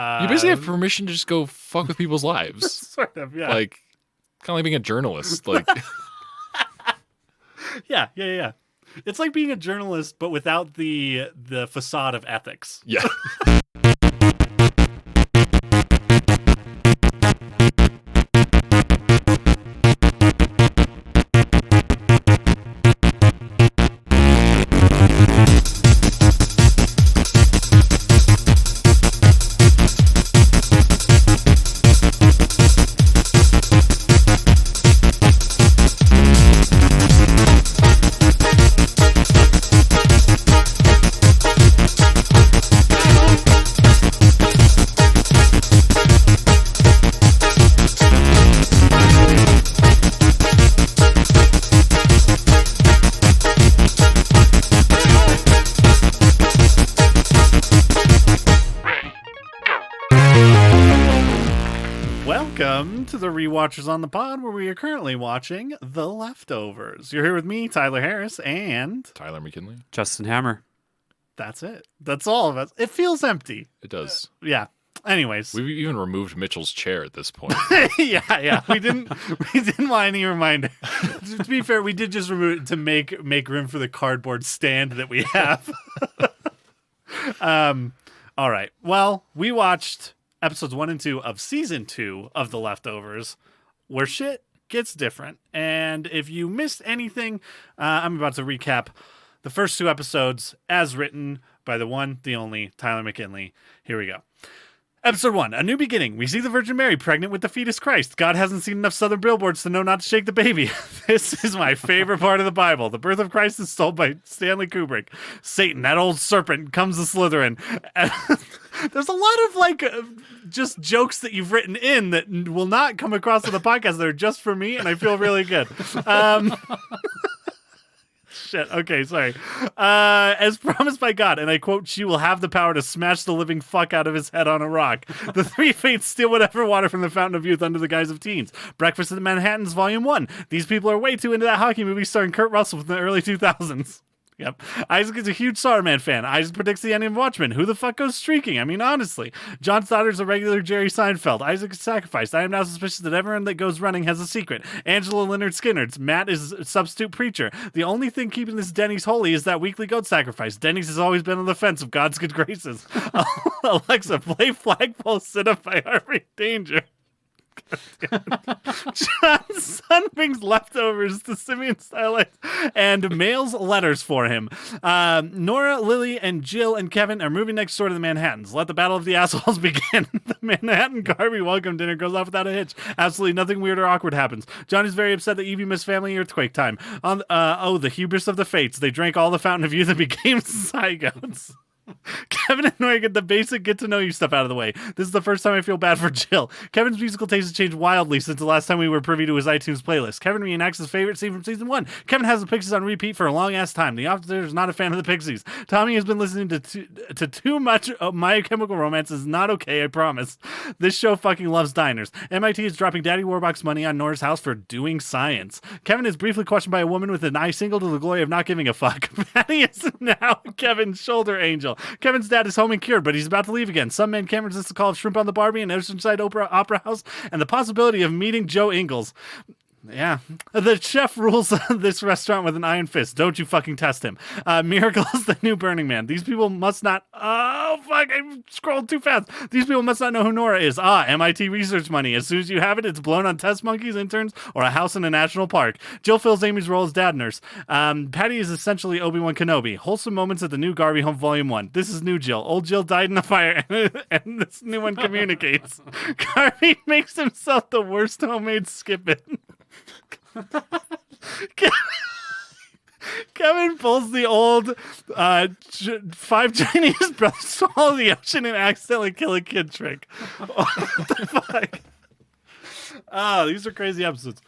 You basically have permission to just go fuck with people's lives. Sort of, yeah. Like, kind of like being a journalist. Like, yeah. It's like being a journalist, but without the facade of ethics. yeah. Welcome to the Rewatchers on the Pod, where we are currently watching The Leftovers. You're here with me, Tyler Harris, and Tyler McKinley. Justin Hammer. that's it. That's all of us. It feels empty. It does. Yeah. Anyways. We've even removed Mitchell's chair at this point. yeah. We didn't want any reminder. To be fair, we did just remove it to make room for the cardboard stand that we have. All right. Well, we watched episodes 1 and 2 of season 2 of The Leftovers, where shit gets different. And if you missed anything, I'm about to recap the first 2 episodes as written by the one, the only Tyler McKinley. Here we go. Episode 1, A New Beginning. We see the Virgin Mary pregnant with the fetus Christ. God hasn't seen enough southern billboards to know not to shake the baby. This is my favorite part of the Bible. The birth of Christ is told by Stanley Kubrick. Satan, that old serpent, comes to Slytherin. There's a lot of just jokes that you've written in that will not come across on the podcast that are just for me, and I feel really good. Shit. Okay, sorry. As promised by God, and I quote, she will have the power to smash the living fuck out of his head on a rock. The three fates steal whatever water from the fountain of youth under the guise of teens. Breakfast at the Manhattans, Volume 1. These people are way too into that hockey movie starring Kurt Russell from the early 2000s. Yep. Isaac is a huge Starman fan. Isaac predicts the ending of Watchmen. Who the fuck goes streaking? I mean, honestly. John's daughter's a regular Jerry Seinfeld. Isaac is sacrificed. I am now suspicious that everyone that goes running has a secret. Angela Leonard Skinner's. Matt is a substitute preacher. The only thing keeping this Denny's holy is that weekly goat sacrifice. Denny's has always been on the fence of God's good graces. Alexa, play Flagpole Sit Up by Harvey Danger. John's son brings leftovers to Simeon Stylites and mails letters for him. Nora, Lily, and Jill and Kevin are moving next door to the Manhattans. Let the battle of the assholes begin. The Manhattan Garvey welcome dinner goes off without a hitch. Absolutely nothing weird or awkward happens. John is very upset that Evie missed family earthquake time. The hubris of the fates. They drank all the fountain of youth and became zygotes. Kevin and Nora get the basic get-to-know-you stuff out of the way. This is the first time I feel bad for Jill. Kevin's musical taste has changed wildly since the last time we were privy to his iTunes playlist. Kevin reenacts his favorite scene from season 1. Kevin has the Pixies on repeat for a long-ass time. The officer is not a fan of the Pixies. Tommy has been listening to too much My Chemical Romance. Is not okay, I promise. This show fucking loves diners. MIT is dropping Daddy Warbucks money on Nora's house for doing science. Kevin is briefly questioned by a woman with an eye single to the glory of not giving a fuck. Patty is now Kevin's shoulder angel. Kevin's dad is home and cured, but he's about to leave again. Some man can't resist the call of Shrimp on the Barbie and Oceanside Opera House and the possibility of meeting Joe Ingles. Yeah. The chef rules this restaurant with an iron fist. Don't you fucking test him. Miracle is the new Burning Man. These people must not... Oh, fuck. I scrolled too fast. These people must not know who Nora is. MIT research money. As soon as you have it, it's blown on test monkeys, interns, or a house in a national park. Jill fills Amy's role as dad nurse. Patty is essentially Obi-Wan Kenobi. Wholesome moments at the new Garvey home volume 1. This is new Jill. Old Jill died in a fire, and this new one communicates. Garvey makes himself the worst homemade skip-it. Kevin pulls the old 5 Chinese brothers swallow the ocean and accidentally kill a kid trick. What the fuck? Oh, these are crazy episodes.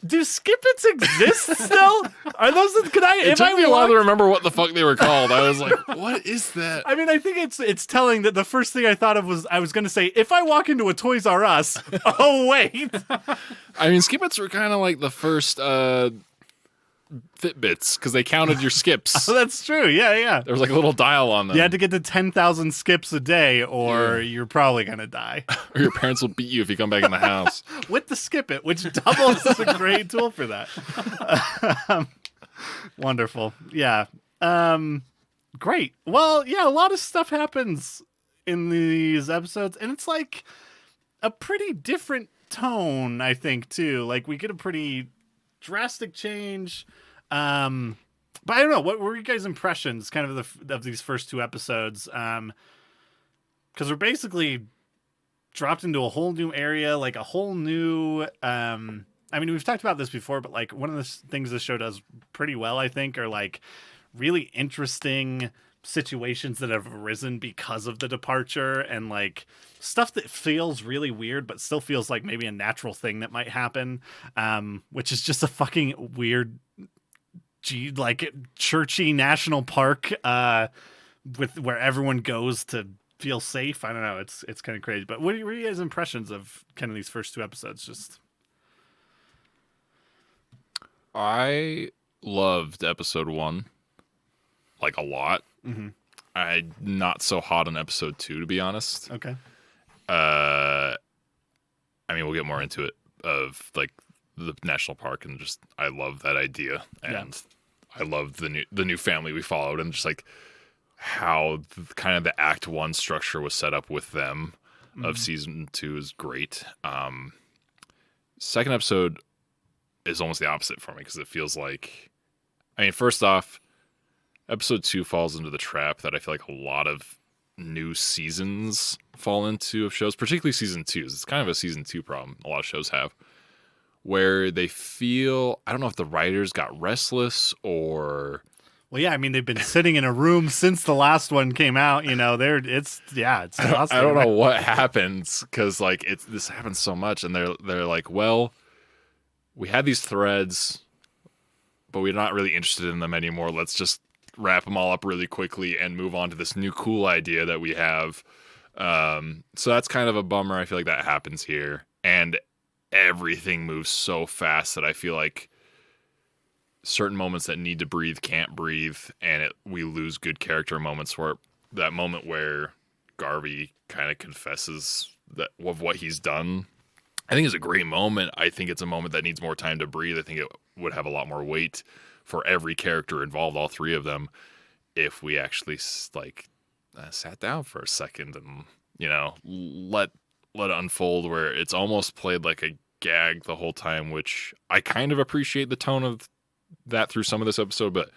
Do skip-its exist still? Are those? It took me a while to remember what the fuck they were called. I was like, what is that? I mean, I think it's telling that the first thing I thought of was I was going to say, if I walk into a Toys R Us, oh, wait. I mean, skip-its were kind of like the first Fitbits because they counted your skips. Oh, that's true. Yeah. There was like a little dial on them. You had to get to 10,000 skips a day, or you're probably gonna die. Or your parents will beat you if you come back in the house. With the Skip It, which doubles as a great tool for that. Wonderful. Yeah. Great. Well, yeah, a lot of stuff happens in these episodes, and it's like a pretty different tone, I think, too. Like, we get a pretty drastic change. But I don't know. What were you guys' impressions kind of these first two episodes? Because we're basically dropped into a whole new area, like a whole new... I mean, we've talked about this before, but like one of the things this show does pretty well, I think, are like really interesting situations that have arisen because of the departure, and like stuff that feels really weird but still feels like maybe a natural thing that might happen, which is just a fucking weird like churchy national park with where everyone goes to feel safe. I don't know, it's kind of crazy. But what were you guys' impressions of kind of these first two episodes? Just I loved episode 1 like a lot. Mm-hmm. I'm not so hot on episode 2, to be honest. Okay. I mean, we'll get more into it, of like the national park, and just I love that idea, and I love the new family we followed, and just like how kind of the Act 1 structure was set up with them of season 2 is great. Second episode is almost the opposite for me, because it feels like, I mean, first off, episode 2 falls into the trap that I feel like a lot of new seasons fall into of shows, particularly season 2s. It's kind of a season 2 problem a lot of shows have, where they feel, I don't know if the writers got restless or... Well, yeah, I mean, they've been sitting in a room since the last one came out. You know, it's I don't know what happens, because like this happens so much, and they're like, well, we had these threads, but we're not really interested in them anymore. Let's just wrap them all up really quickly and move on to this new cool idea that we have. So that's kind of a bummer. I feel like that happens here, and everything moves so fast that I feel like certain moments that need to breathe can't breathe, and we lose good character moments. Where that moment where Garvey kind of confesses that of what he's done, I think is a great moment. I think it's a moment that needs more time to breathe. I think it would have a lot more weight for every character involved, all three of them, if we actually sat down for a second and, you know, let it unfold, where it's almost played like a gag the whole time, which I kind of appreciate the tone of that through some of this episode, but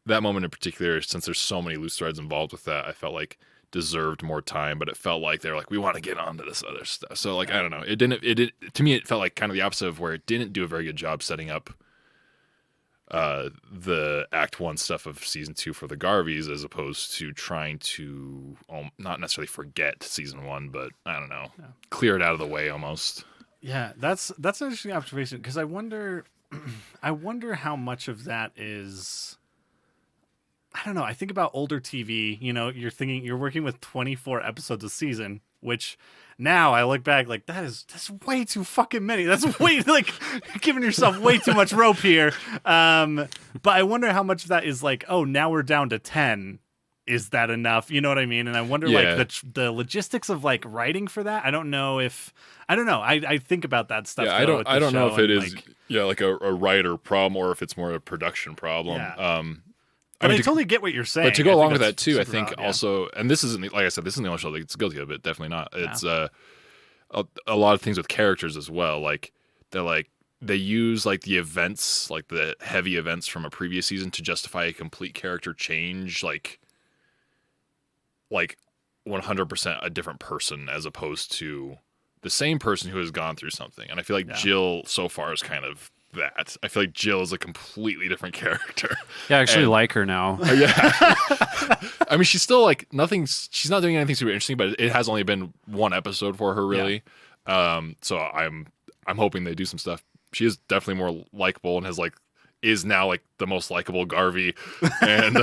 that moment in particular, since there's so many loose threads involved with that, I felt like deserved more time. But it felt like they're like, we want to get onto this other stuff. So like, I don't know, it didn't to me, it felt like kind of the opposite of where it didn't do a very good job setting up the Act 1 stuff of season 2 for the Garveys, as opposed to trying to not necessarily forget season 1, but I don't know, clear it out of the way almost. Yeah, that's an interesting observation, because I wonder how much of that is, I don't know. I think about older TV, you know, you're working with 24 episodes a season, which now I look back like that's way too fucking many. That's way, like, you're giving yourself way too much rope here. But I wonder how much of that is like, oh, now we're down to 10. Is that enough? You know what I mean? And I wonder, like, the logistics of like writing for that. I don't know. I think about that stuff. Yeah, I don't know if it is like a writer problem, or if it's more a production problem. Yeah. But I totally get what you're saying. But to go along with that too, I think also, and this isn't, like I said, this isn't the only show that it's guilty of it. Definitely not. It's a lot of things with characters as well. Like they use like the events, like the heavy events from a previous season, to justify a complete character change. Like 100% a different person, as opposed to the same person who has gone through something. And I feel like Jill so far is kind of that. I feel like Jill is a completely different character. Yeah, I actually like her now. Yeah. I mean, she's still like she's not doing anything super interesting, but it has only been one episode for her, really. Yeah. So I'm hoping they do some stuff. She is definitely more likable, and is now like the most likable Garvey. And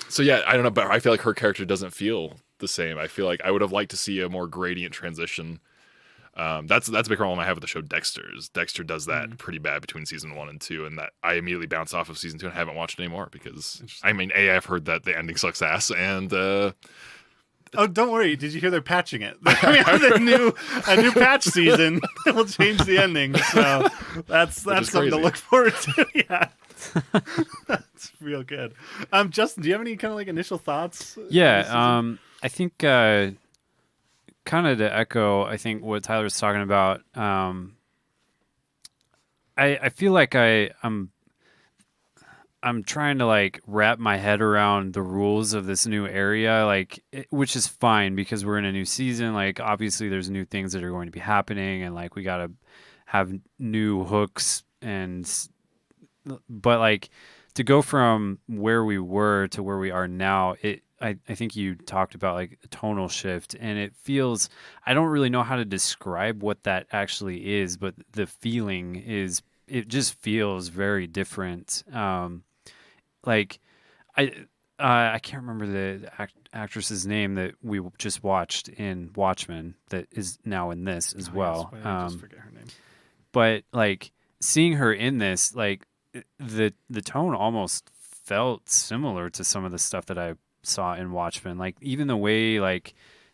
so yeah, I don't know, but I feel like her character doesn't feel the same. I feel like I would have liked to see a more gradient transition. That's a big problem I have with the show Dexter. Dexter does that pretty bad between season 1 and 2, and that I immediately bounce off of season 2 and haven't watched it anymore because I mean, I've heard that the ending sucks ass, and oh, don't worry. Did you hear they're patching it? We have a new patch season that will change the ending. So that's something to look forward to. Yeah. That's real good. Justin, do you have any kind of like initial thoughts? Yeah. I think kind of to echo, I think what Tyler was talking about. I feel like I'm trying to like wrap my head around the rules of this new area, which is fine because we're in a new season. Like, obviously there's new things that are going to be happening and like we got to have new hooks but like to go from where we were to where we are now, I think you talked about like a tonal shift, and it feels, I don't really know how to describe what that actually is, but the feeling is, it just feels very different. Like I can't remember the actress's name that we just watched in Watchmen that is now in this as well. Yes, I just forget her name. But like seeing her in this, like the tone almost felt similar to some of the stuff that I saw in Watchmen. Like even the way like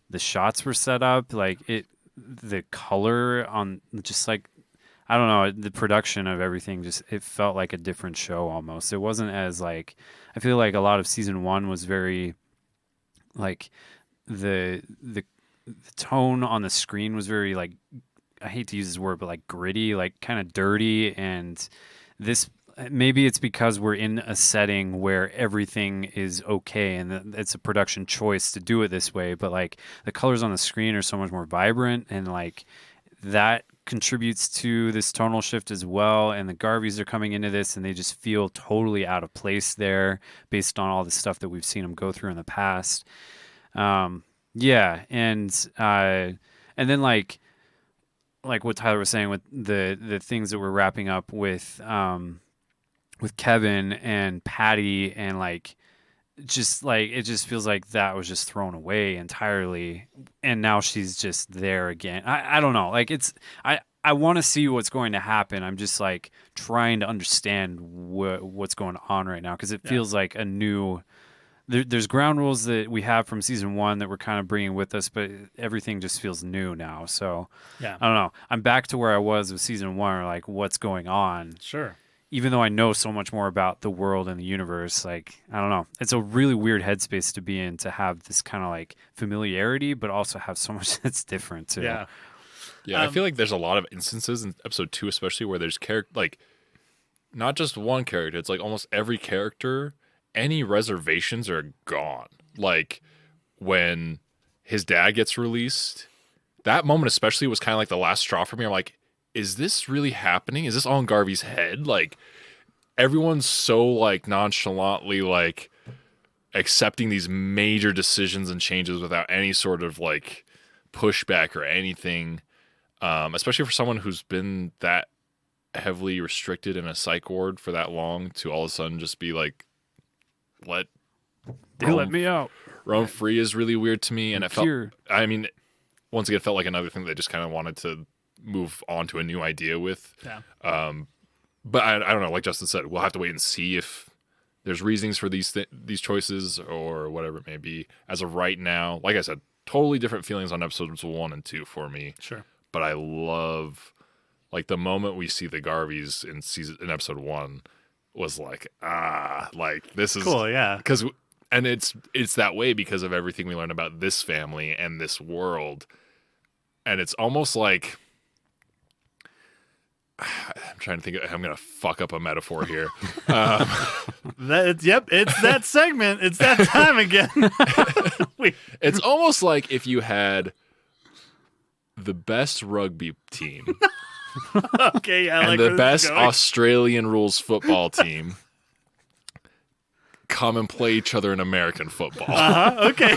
the shots were set up, like the color on just like, I don't know, the production of everything, just it felt like a different show almost. It wasn't as like, I feel like a lot of season 1 was very like the tone on the screen was very like, I hate to use this word, but like gritty, like kind of dirty. And this, maybe it's because we're in a setting where everything is okay and it's a production choice to do it this way, but like the colors on the screen are so much more vibrant, and like that contributes to this tonal shift as well. And the Garveys are coming into this and they just feel totally out of place there based on all the stuff that we've seen them go through in the past. Yeah. And then like what Tyler was saying with the things that we're wrapping up with Kevin and Patty, and like just like it just feels like that was just thrown away entirely, and now she's just there again. I don't know, like it's I want to see what's going to happen. I'm just like trying to understand what's going on right now, because it feels like a new there's ground rules that we have from season 1 that we're kind of bringing with us, but everything just feels new now. So I don't know, I'm back to where I was with season 1, or like what's going on. Sure. Even though I know so much more about the world and the universe, like, I don't know. It's a really weird headspace to be in, to have this kind of like familiarity, but also have so much that's different too. Yeah. Yeah, I feel like there's a lot of instances in episode 2, especially, where there's like not just one character. It's like almost every character, any reservations are gone. Like when his dad gets released, that moment especially was kind of like the last straw for me. I'm like, is this really happening? Is this all in Garvey's head? Like everyone's so like nonchalantly like accepting these major decisions and changes without any sort of like pushback or anything. Especially for someone who's been that heavily restricted in a psych ward for that long, to all of a sudden just be like, let me out. Roam free is really weird to me. And it felt, I mean, once again, it felt like another thing they just kind of wanted to move on to a new idea with. Yeah. But I don't know, like Justin said, we'll have to wait and see if there's reasons for these choices or whatever it may be. As of right now, like I said, totally different feelings on episodes 1 and 2 for me. Sure. But I love, like, the moment we see the Garveys in episode 1 was like, like this is cool. Yeah. And it's that way because of everything we learned about this family and this world. And it's almost like, I'm trying to think. I'm gonna fuck up a metaphor here. It's that segment. It's that time again. It's almost like if you had the best rugby team, okay, yeah, and like the best Australian rules football team come and play each other in American football. Okay.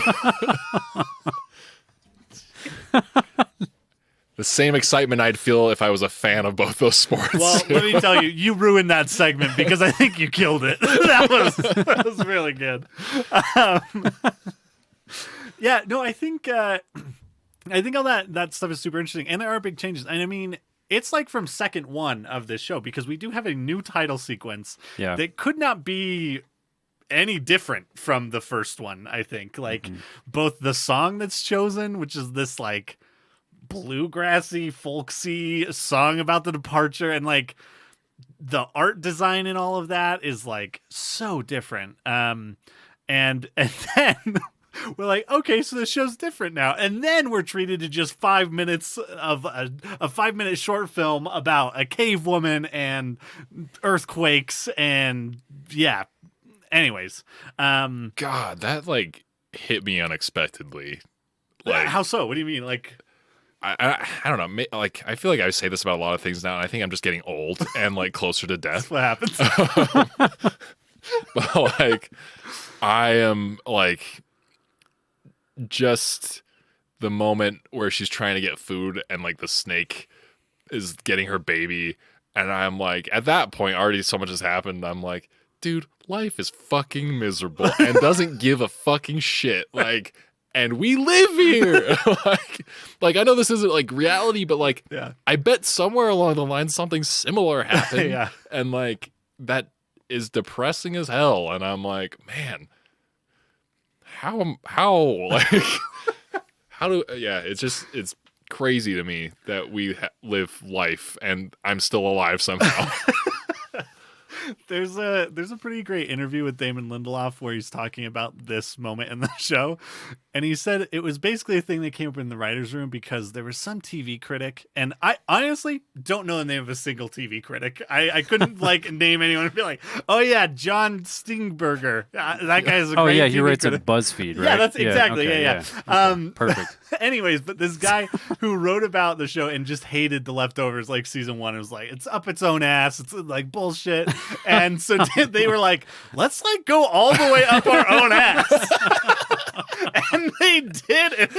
The same excitement I'd feel if I was a fan of both those sports. Well, let me tell you, you ruined that segment because I think you killed it. That was really good. Yeah, no, I think I think all that stuff is super interesting, and there are big changes. And I mean, it's like from second one of this show because we do have a new title sequence that could not be any different from the first one. I think like both the song that's chosen, which is this like bluegrassy, folksy song about the departure, and like the art design and all of that is like so different. And then we're like, okay, so the show's different now. And then we're treated to just 5 minutes of a 5-minute short film about a cave woman and earthquakes and yeah. Anyways, God, that like hit me unexpectedly. Like, how so? What do you mean? Like, I don't know. Like, I feel like I say this about a lot of things now, and I think I'm just getting old and like closer to death. that's what happens. But like, I am like, just the moment where she's trying to get food and like the snake is getting her baby, and I'm like, at that point, already so much has happened. I'm like, dude, life is fucking miserable and doesn't give a fucking shit. Like. And we live here. like I know this isn't like reality, but like I bet somewhere along the line something similar happened. And like that is depressing as hell. And I'm like, man, how like how do it's crazy to me that we live life and I'm still alive somehow. There's a pretty great interview with Damon Lindelof where he's talking about this moment in the show, and he said it was basically a thing that came up in the writer's room because there was some TV critic, and I honestly don't know the name of a single TV critic. I couldn't like name anyone and be like, oh yeah, John Stingberger, that guy's a great he TV writes critic. at BuzzFeed, right? Yeah, that's exactly Okay. Perfect. Anyways, but this guy who wrote about the show and just hated The Leftovers like season 1, it was like, it's up its own ass, it's like bullshit. And so they were like, let's like go all the way up our own ass. And they did, and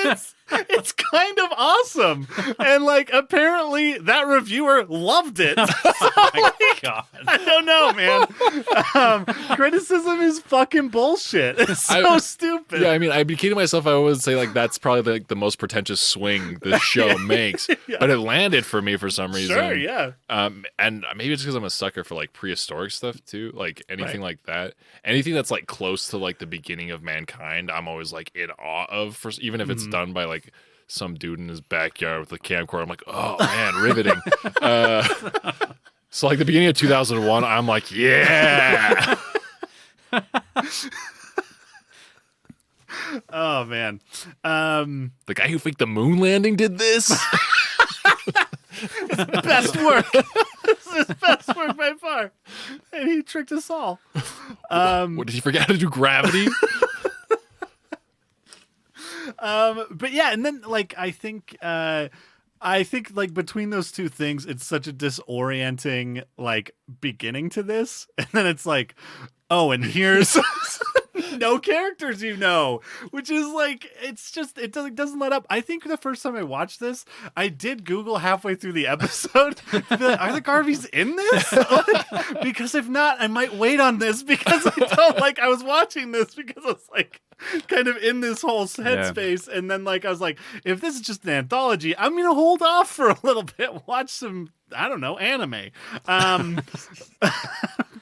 it's kind of awesome. And like apparently that reviewer loved it. Oh my God. I don't know, man. Criticism is fucking bullshit. It's so stupid. Yeah, I mean, I'd be kidding myself. I would say like that's probably like the most pretentious swing the show makes, but it landed for me for some reason. Sure, yeah. And maybe it's because I'm a sucker for like prehistoric stuff too, like anything like that. Anything that's like close to like the beginning of mankind, I'm always like in awe of. Even if it's done by like some dude in his backyard with a camcorder, I'm like, oh man, riveting. So like the beginning of 2001, I'm like, yeah. Oh man, the guy who faked the moon landing did this. Best work. This is best work by far, and he tricked us all. What, did he forget how to do gravity? But yeah, and then like I think like between those two things, it's such a disorienting like beginning to this, and then it's like, oh, and here's no characters, which is like it doesn't let up. I think the first time I watched this, I did Google halfway through the episode to be like, are the Garveys in this? Because if not, I might wait on this because I was watching this because I was like kind of in this whole headspace, and then like I was like, if this is just an anthology, I'm gonna hold off for a little bit, watch some, I don't know, anime.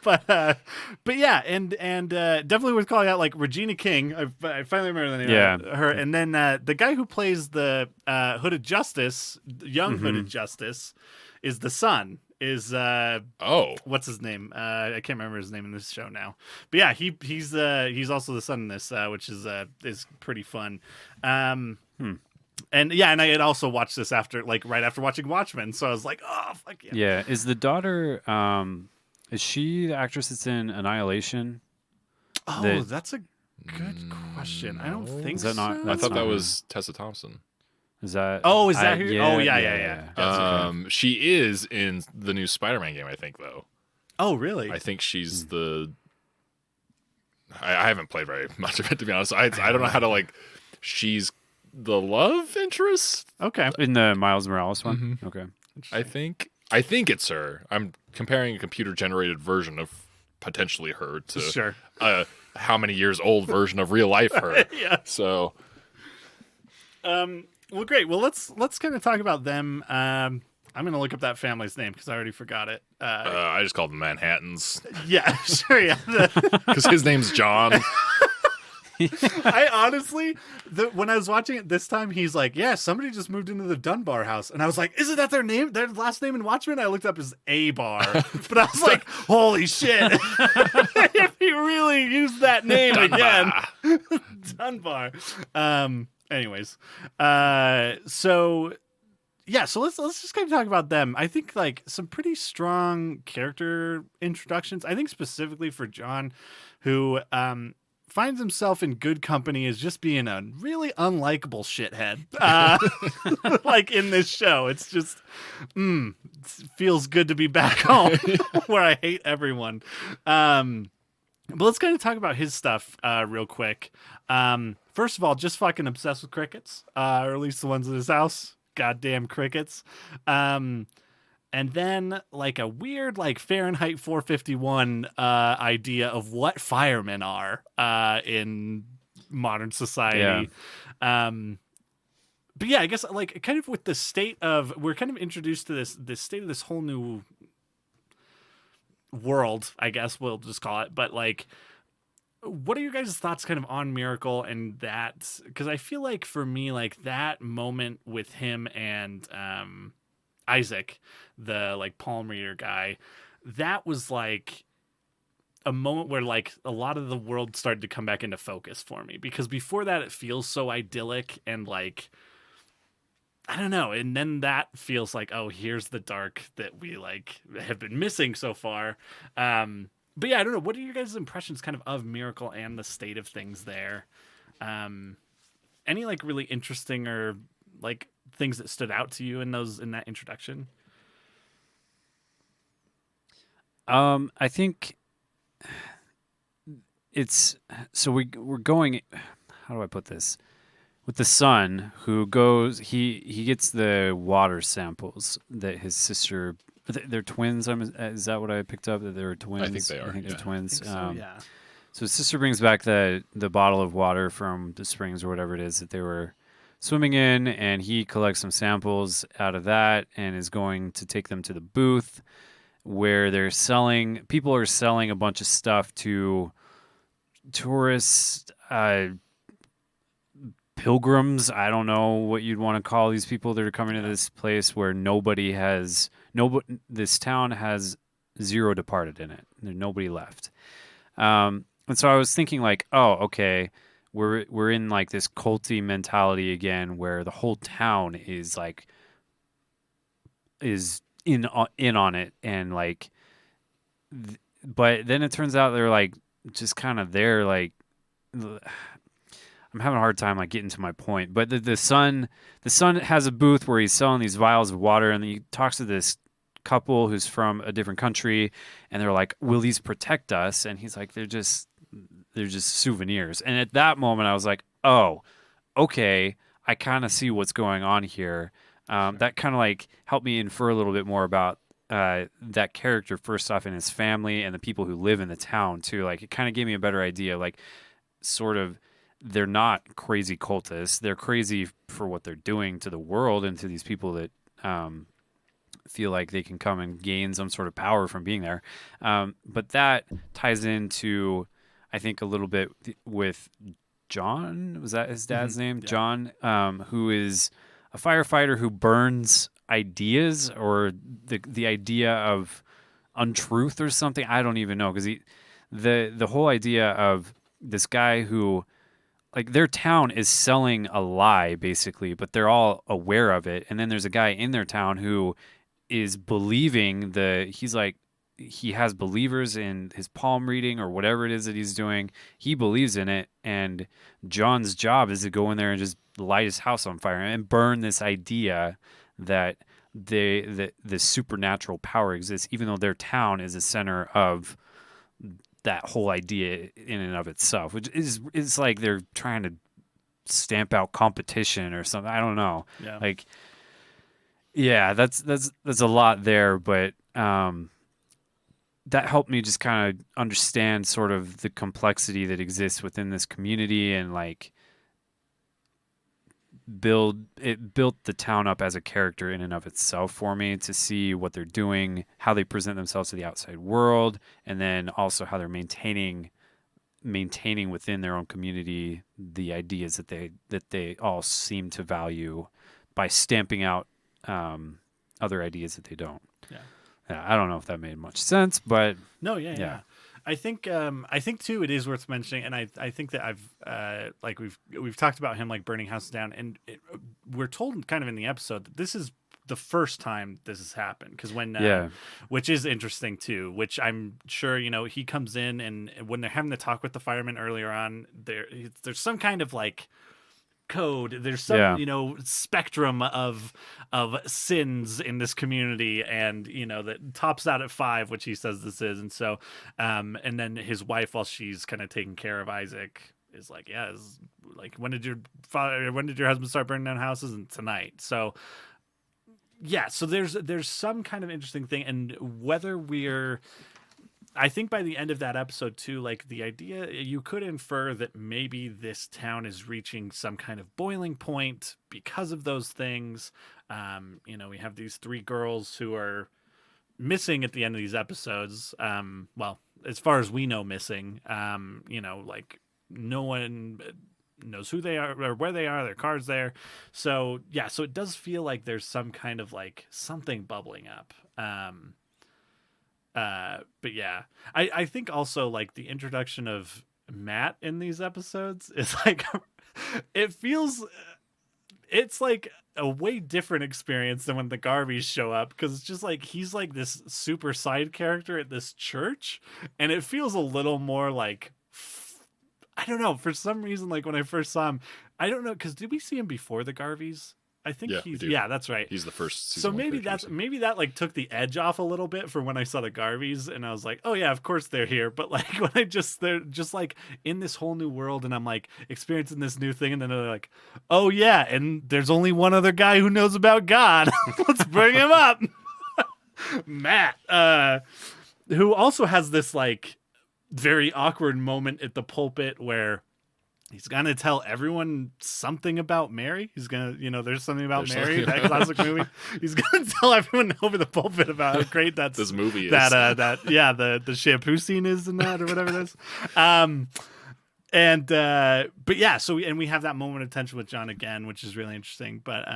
But yeah, and definitely worth calling out like Regina King. I finally remember the name of her, and then the guy who plays the Hooded Justice, young Hooded Justice, is the son. What's his name? I can't remember his name in this show now. But yeah, he's also the son in this, which is pretty fun. And yeah, and I had also watched this right after watching Watchmen, so I was like, oh fuck yeah. Yeah, is the daughter? Is she the actress that's in Annihilation? Oh, that's a good question. I don't think so. I thought that was Tessa Thompson. Is that? Oh, is that who? Yeah. She is in the new Spider-Man game, I think, though. Oh, really? I think she's the. I haven't played very much of it, to be honest. I don't know how to like. She's the love interest. Okay. In the Miles Morales one. Mm-hmm. Okay. I think it's her. I'm comparing a computer-generated version of potentially her to how many years old version of real life her. Yeah. So. Well, great. Well, let's kind of talk about them. I'm gonna look up that family's name because I already forgot it. I just called them Manhattans Yeah, sure. Yeah. because his name's John. I honestly, when I was watching it this time, he's like, "Yeah, somebody just moved into the Dunbar house," and I was like, "Isn't that their name? Their last name in Watchmen?" I looked up as A-Bar, but I was like, "Holy shit!" If he really used that name again, Dunbar. Anyways, so yeah, so let's just kind of talk about them. I think like some pretty strong character introductions. I think specifically for John, who finds himself in good company as just being a really unlikable shithead. Like in this show, it's just it feels good to be back home where I hate everyone. But let's kind of talk about his stuff real quick. First of all, just fucking obsessed with crickets, or at least the ones in his house. Goddamn crickets. And then like a weird like Fahrenheit 451 idea of what firemen are in modern society. Yeah. But yeah, I guess like kind of with the state of, we're kind of introduced to this state of this whole new world, I guess we'll just call it. But like, what are your guys' thoughts kind of on Miracle and that? Because I feel like for me, like that moment with him and Isaac, the like palm reader guy, that was like a moment where like a lot of the world started to come back into focus for me, because before that it feels so idyllic and like, I don't know, and then that feels like, oh, here's the dark that we like have been missing so far. But yeah, I don't know, what are your guys' impressions kind of Miracle and the state of things there? Any like really interesting or like things that stood out to you in that introduction? I think it's, so we're going, how do I put this? With the son who goes, he gets the water samples that his sister, they're twins. Is that what I picked up, that they were twins? I think they are. I think they're twins. I think so, yeah. So his sister brings back the bottle of water from the springs or whatever it is that they were swimming in, and he collects some samples out of that and is going to take them to the booth where people are selling a bunch of stuff to tourists, pilgrims. I don't know what you'd want to call these people that are coming to this place where this town has zero departed in it. There's nobody left. And so I was thinking like, oh, okay, we're in like this culty mentality again, where the whole town is like in on it, and like, but then it turns out they're like just kind of there, like, I'm having a hard time like getting to my point. But the son has a booth where he's selling these vials of water, and he talks to this couple who's from a different country, and they're like, will these protect us? And he's like, they're just souvenirs. And at that moment I was like, oh, okay, I kind of see what's going on here. That kind of like helped me infer a little bit more about that character, first off, and his family and the people who live in the town too. Like, it kind of gave me a better idea, like, sort of, they're not crazy cultists. They're crazy for what they're doing to the world and to these people that feel like they can come and gain some sort of power from being there. But that ties into, I think, a little bit with John. Was that his dad's name? Yeah. John, who is a firefighter who burns ideas, or the idea of untruth or something. I don't even know, because the whole idea of this guy who, like, their town is selling a lie basically, but they're all aware of it. And then there's a guy in their town who is believing he has believers in his palm reading or whatever it is that he's doing. He believes in it, and John's job is to go in there and just light his house on fire and burn this idea that the supernatural power exists, even though their town is a center of that whole idea in and of itself, which is like they're trying to stamp out competition or something. I don't know. Yeah. Like, yeah, that's a lot there, but that helped me just kind of understand sort of the complexity that exists within this community, and like built the town up as a character in and of itself for me, to see what they're doing, how they present themselves to the outside world, and then also how they're maintaining within their own community the ideas that they all seem to value, by stamping out other ideas that they don't. Yeah. I don't know if that made much sense, but No, yeah. I think too, it is worth mentioning, and I think that I've like we've talked about him like burning houses down, and we're told kind of in the episode that this is the first time this has happened, because when which is interesting too, which I'm sure he comes in, and when they're having the talk with the firemen earlier on, there's some kind of like code, there's some spectrum of sins in this community, and that tops out at 5, which he says this is. And so and then his wife, while she's kind of taking care of Isaac, is like, like, when did your husband start burning down houses? And tonight. So so there's some kind of interesting thing, and whether I think by the end of that episode too, like, the idea, you could infer that maybe this town is reaching some kind of boiling point because of those things. We have these 3 girls who are missing at the end of these episodes. Well, as far as we know, missing. Like, no one knows who they are or where they are. Their car's there. So it does feel like there's some kind of like something bubbling up. But yeah, I think also like the introduction of Matt in these episodes is like, it's like a way different experience than when the Garveys show up, because it's just like he's like this super side character at this church, and it feels a little more like, I don't know, for some reason, like when I first saw him, I don't know, because did we see him before the Garveys? I think that's right. He's the first season. So maybe that like took the edge off a little bit for when I saw the Garveys, and I was like, oh yeah, of course they're here. But like when they're just like in this whole new world, and I'm like experiencing this new thing, and then they're like, oh yeah, and there's only one other guy who knows about God. Let's bring him up. Matt, who also has this like very awkward moment at the pulpit where he's going to tell everyone something about Mary. He's going to, there's something about Mary, that classic movie. He's going to tell everyone over the pulpit about how great this movie is. The shampoo scene is in that, or whatever it is. But yeah, we have that moment of tension with John again, which is really interesting. But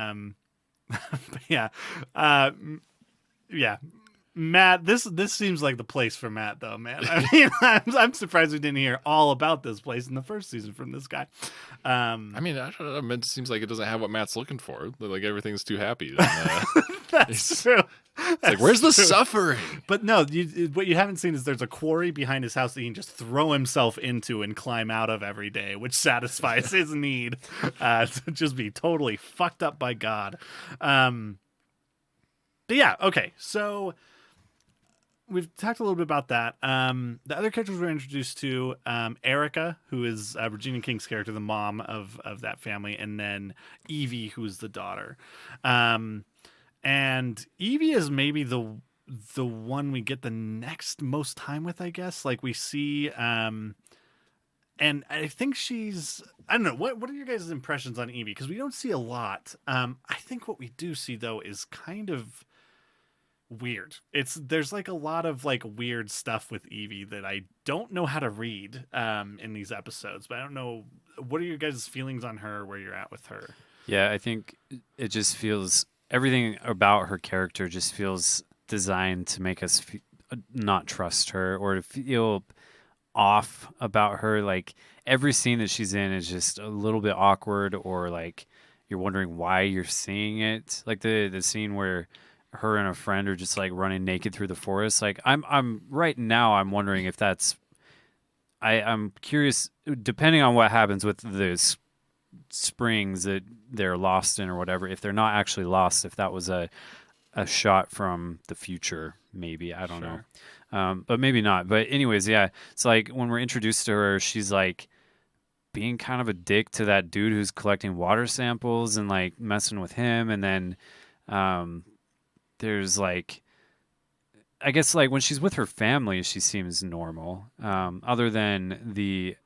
Matt, this seems like the place for Matt, though, man. I mean, I'm surprised we didn't hear all about this place in the first season from this guy. I mean, I don't know. It seems like it doesn't have what Matt's looking for. Like, everything's too happy. That's true. It's like, where's the suffering? But no, what you haven't seen is there's a quarry behind his house that he can just throw himself into and climb out of every day, which satisfies his need to just be totally fucked up by God. But yeah, okay, so we've talked a little bit about that. The other characters we're introduced to, Erica, who is Regina King's character, the mom of that family, and then Evie, who is the daughter. And Evie is maybe the one we get the next most time with, I guess. Like, we see, and I think I don't know, what are your guys' impressions on Evie? Because we don't see a lot. I think what we do see, though, is kind of weird. There's like a lot of like weird stuff with Evie that I don't know how to read in these episodes, but I don't know, what are your guys' feelings on her, where you're at with her? Yeah, I think it just feels, everything about her character just feels designed to make us not trust her, or to feel off about her. Like, every scene that she's in is just a little bit awkward, or like you're wondering why you're seeing it. Like the scene where her and a friend are just like running naked through the forest. Like, I'm right now, I'm wondering if that's, I'm curious, depending on what happens with the springs that they're lost in or whatever, if they're not actually lost, if that was a shot from the future, maybe, I don't know. But maybe not. But anyways, yeah, it's like when we're introduced to her, she's like being kind of a dick to that dude who's collecting water samples and like messing with him. And then there's like, I guess like when she's with her family, she seems normal, other than the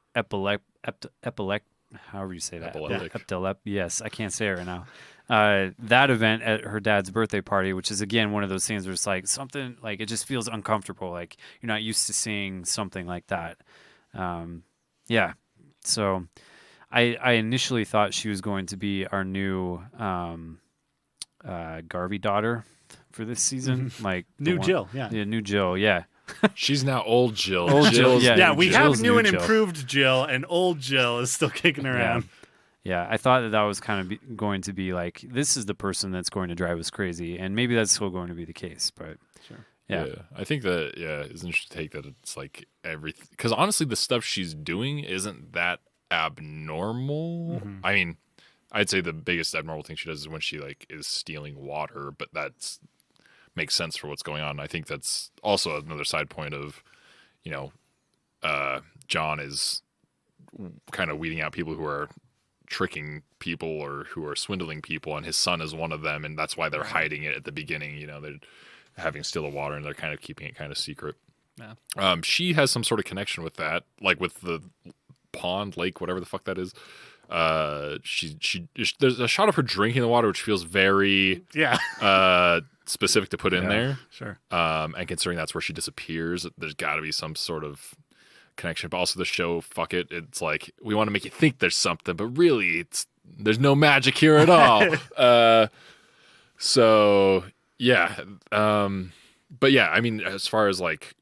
however you say that. Epileptic. Yes, I can't say it right now. That event at her dad's birthday party, which is again one of those things where it's like something like it just feels uncomfortable. Like you're not used to seeing something like that. Yeah. So I initially thought she was going to be our new Garvey daughter for this season. Like New Jill, yeah. Yeah, new Jill, yeah. She's now old Jill. Old Jill, Jill's- yeah. Yeah, we Jill's have new new and Jill. improved Jill, and old Jill is still kicking around. Yeah, I thought that was kind of going to be like, this is the person that's going to drive us crazy, and maybe that's still going to be the case, but yeah. I think that it's an interesting take that it's like everything, because honestly, the stuff she's doing isn't that abnormal. I mean, I'd say the biggest abnormal thing she does is when she like is stealing water, but that's makes sense for what's going on. I think that's also another side point of, John is kind of weeding out people who are tricking people or who are swindling people, and his son is one of them, and that's why they're hiding it at the beginning. They're having steal the water, and they're kind of keeping it kind of secret. Yeah. She has some sort of connection with that, like with the pond, lake, whatever the fuck that is. There's a shot of her drinking the water, which feels very specific to put in there. Sure. And considering that's where she disappears, there's got to be some sort of connection. But also the show, fuck it, it's like we want to make you think there's something, but really there's no magic here at all. So yeah, but yeah, I mean, as far as like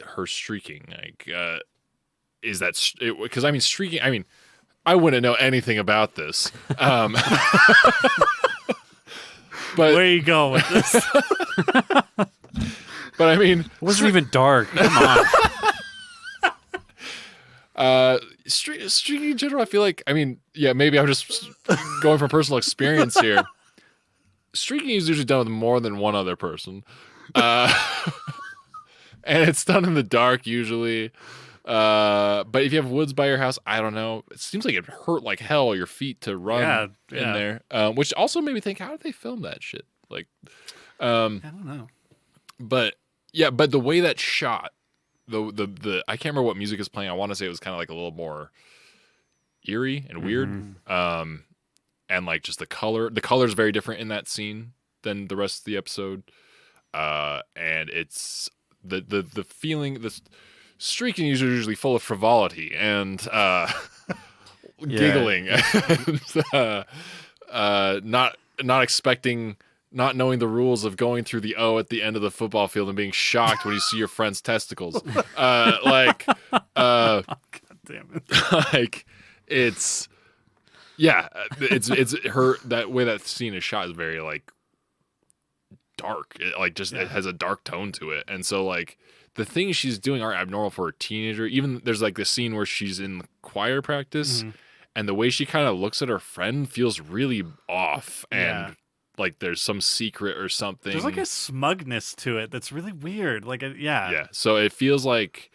her streaking, is that because I mean streaking? I mean, I wouldn't know anything about this. But where you going with this? But I mean, It wasn't even dark. Come on. streaking in general, I feel like, I mean, yeah, maybe I'm just going from personal experience here. Streaking is usually done with more than one other person. And it's done in the dark usually. But if you have woods by your house, I don't know. It seems like it hurt like hell your feet to run in there. Which also made me think, how did they film that shit? Like, I don't know. but yeah, but the way that's shot, the I can't remember what music is playing. I want to say it was kind of like a little more eerie and weird. And like just the color is very different in that scene than the rest of the episode. And it's the feeling, the streaking is usually full of frivolity and giggling, and, not expecting, not knowing the rules of going through the O at the end of the football field and being shocked when you see your friend's testicles. God damn it. like it's her, that way that scene is shot is very like dark. It has a dark tone to it, and so like the things she's doing aren't abnormal for a teenager. Even there's like this scene where she's in choir practice, and the way she kind of looks at her friend feels really off, and like there's some secret or something. There's like a smugness to it that's really weird. Like, yeah. So it feels like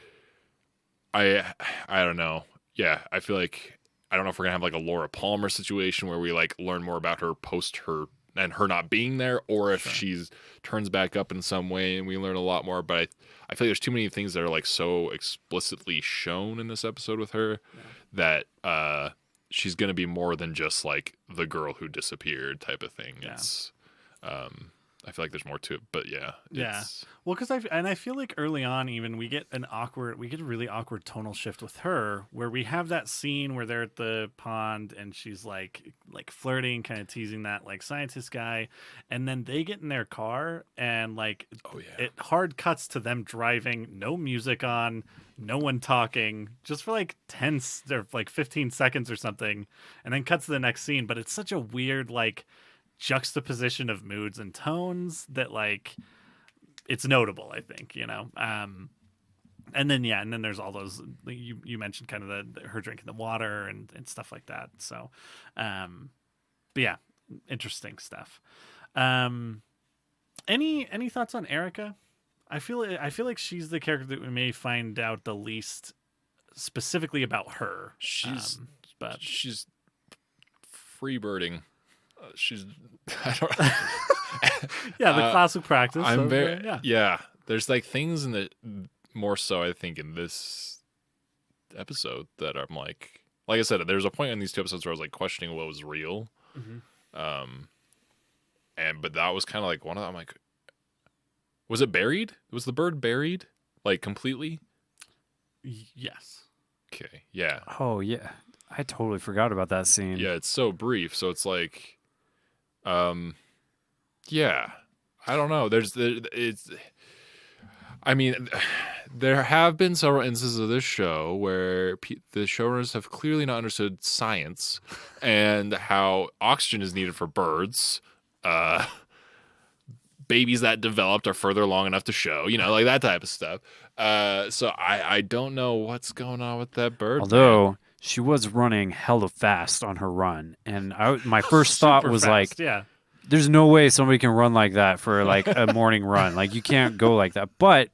I don't know. Yeah, I feel like I don't know if we're gonna have like a Laura Palmer situation where we like learn more about her post her and her not being there, or if she's turns back up in some way and we learn a lot more. But I feel like there's too many things that are like so explicitly shown in this episode with her that she's gonna be more than just like the girl who disappeared type of thing. It's I feel like there's more to it, but well, because I feel like early on even we get a really awkward tonal shift with her where we have that scene where they're at the pond and she's like flirting, kind of teasing that like scientist guy, and then they get in their car and like it hard cuts to them driving, no music on, no one talking, just for like 10 or like 15 seconds or something, and then cuts to the next scene. But it's such a weird like juxtaposition of moods and tones that like it's notable, I think, and then there's all those you mentioned, kind of her drinking the water and stuff like that. So but yeah, interesting stuff. Any thoughts on Erica? I feel like she's the character that we may find out the least specifically about her. She's freebirding. She's I don't the classic practice. I'm very there's like things in the more so I think in this episode that I'm like like I said, there's a point in these 2 episodes where I was like questioning what was real. Mm-hmm. But that was kind of like one of them. I'm like, was it buried? Was the bird buried like completely? Yes. Okay, yeah, Oh yeah, I totally forgot about that scene. yeah. It's so brief, so it's like, yeah. I don't know. It's. I mean, there have been several instances of this show where the showrunners have clearly not understood science and how oxygen is needed for birds. Babies that developed are further along enough to show, like that type of stuff. So I don't know what's going on with that bird. Although she was running hella fast on her run, and my first thought Super was fast, like, yeah. there's no way somebody can run like that for like a morning run. Like you can't go like that. But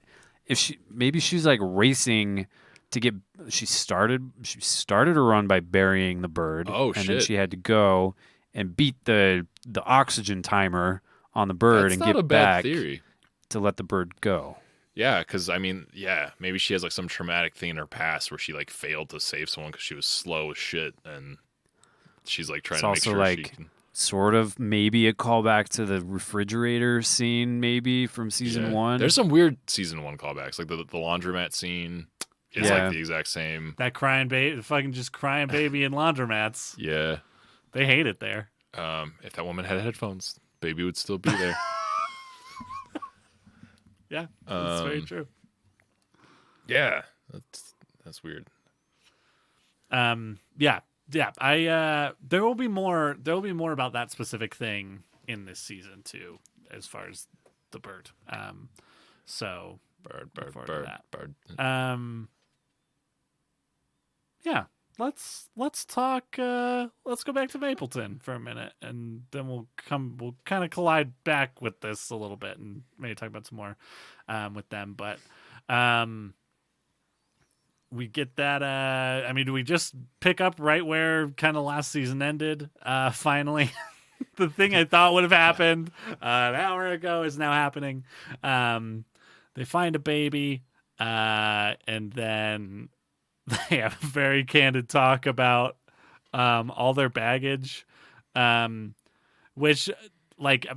if maybe she's like racing to get, she started her run by burying the bird. Oh, and shit. then she had to go and beat the oxygen timer on the bird That's and not a get bad back theory. to let the bird go. Yeah, because I mean, yeah, maybe she has like some traumatic thing in her past where she like failed to save someone because she was slow as shit, and she's like trying It's to make also sure like she can. sort of maybe a callback to the refrigerator scene, maybe from season Yeah. 1. There's some weird season 1 callbacks, like the laundromat scene is Yeah. like the exact same. That crying baby, fucking just crying baby in laundromats. Yeah. They hate it there. If that woman had headphones, baby would still be there. Yeah, that's very true. Yeah, that's weird. Yeah. I there will be more about that specific thing in this season too, as far as the bird. So Bird, look forward to that. bird. Yeah. Let's talk. Let's go back to Mapleton for a minute, and then we'll kind of collide back with this a little bit, and maybe talk about some more with them. But we get that. I mean, do we just pick up right where kind of last season ended? Finally, the thing I thought would have happened an hour ago is now happening. They find a baby, and then they have a very candid talk about all their baggage, which, like,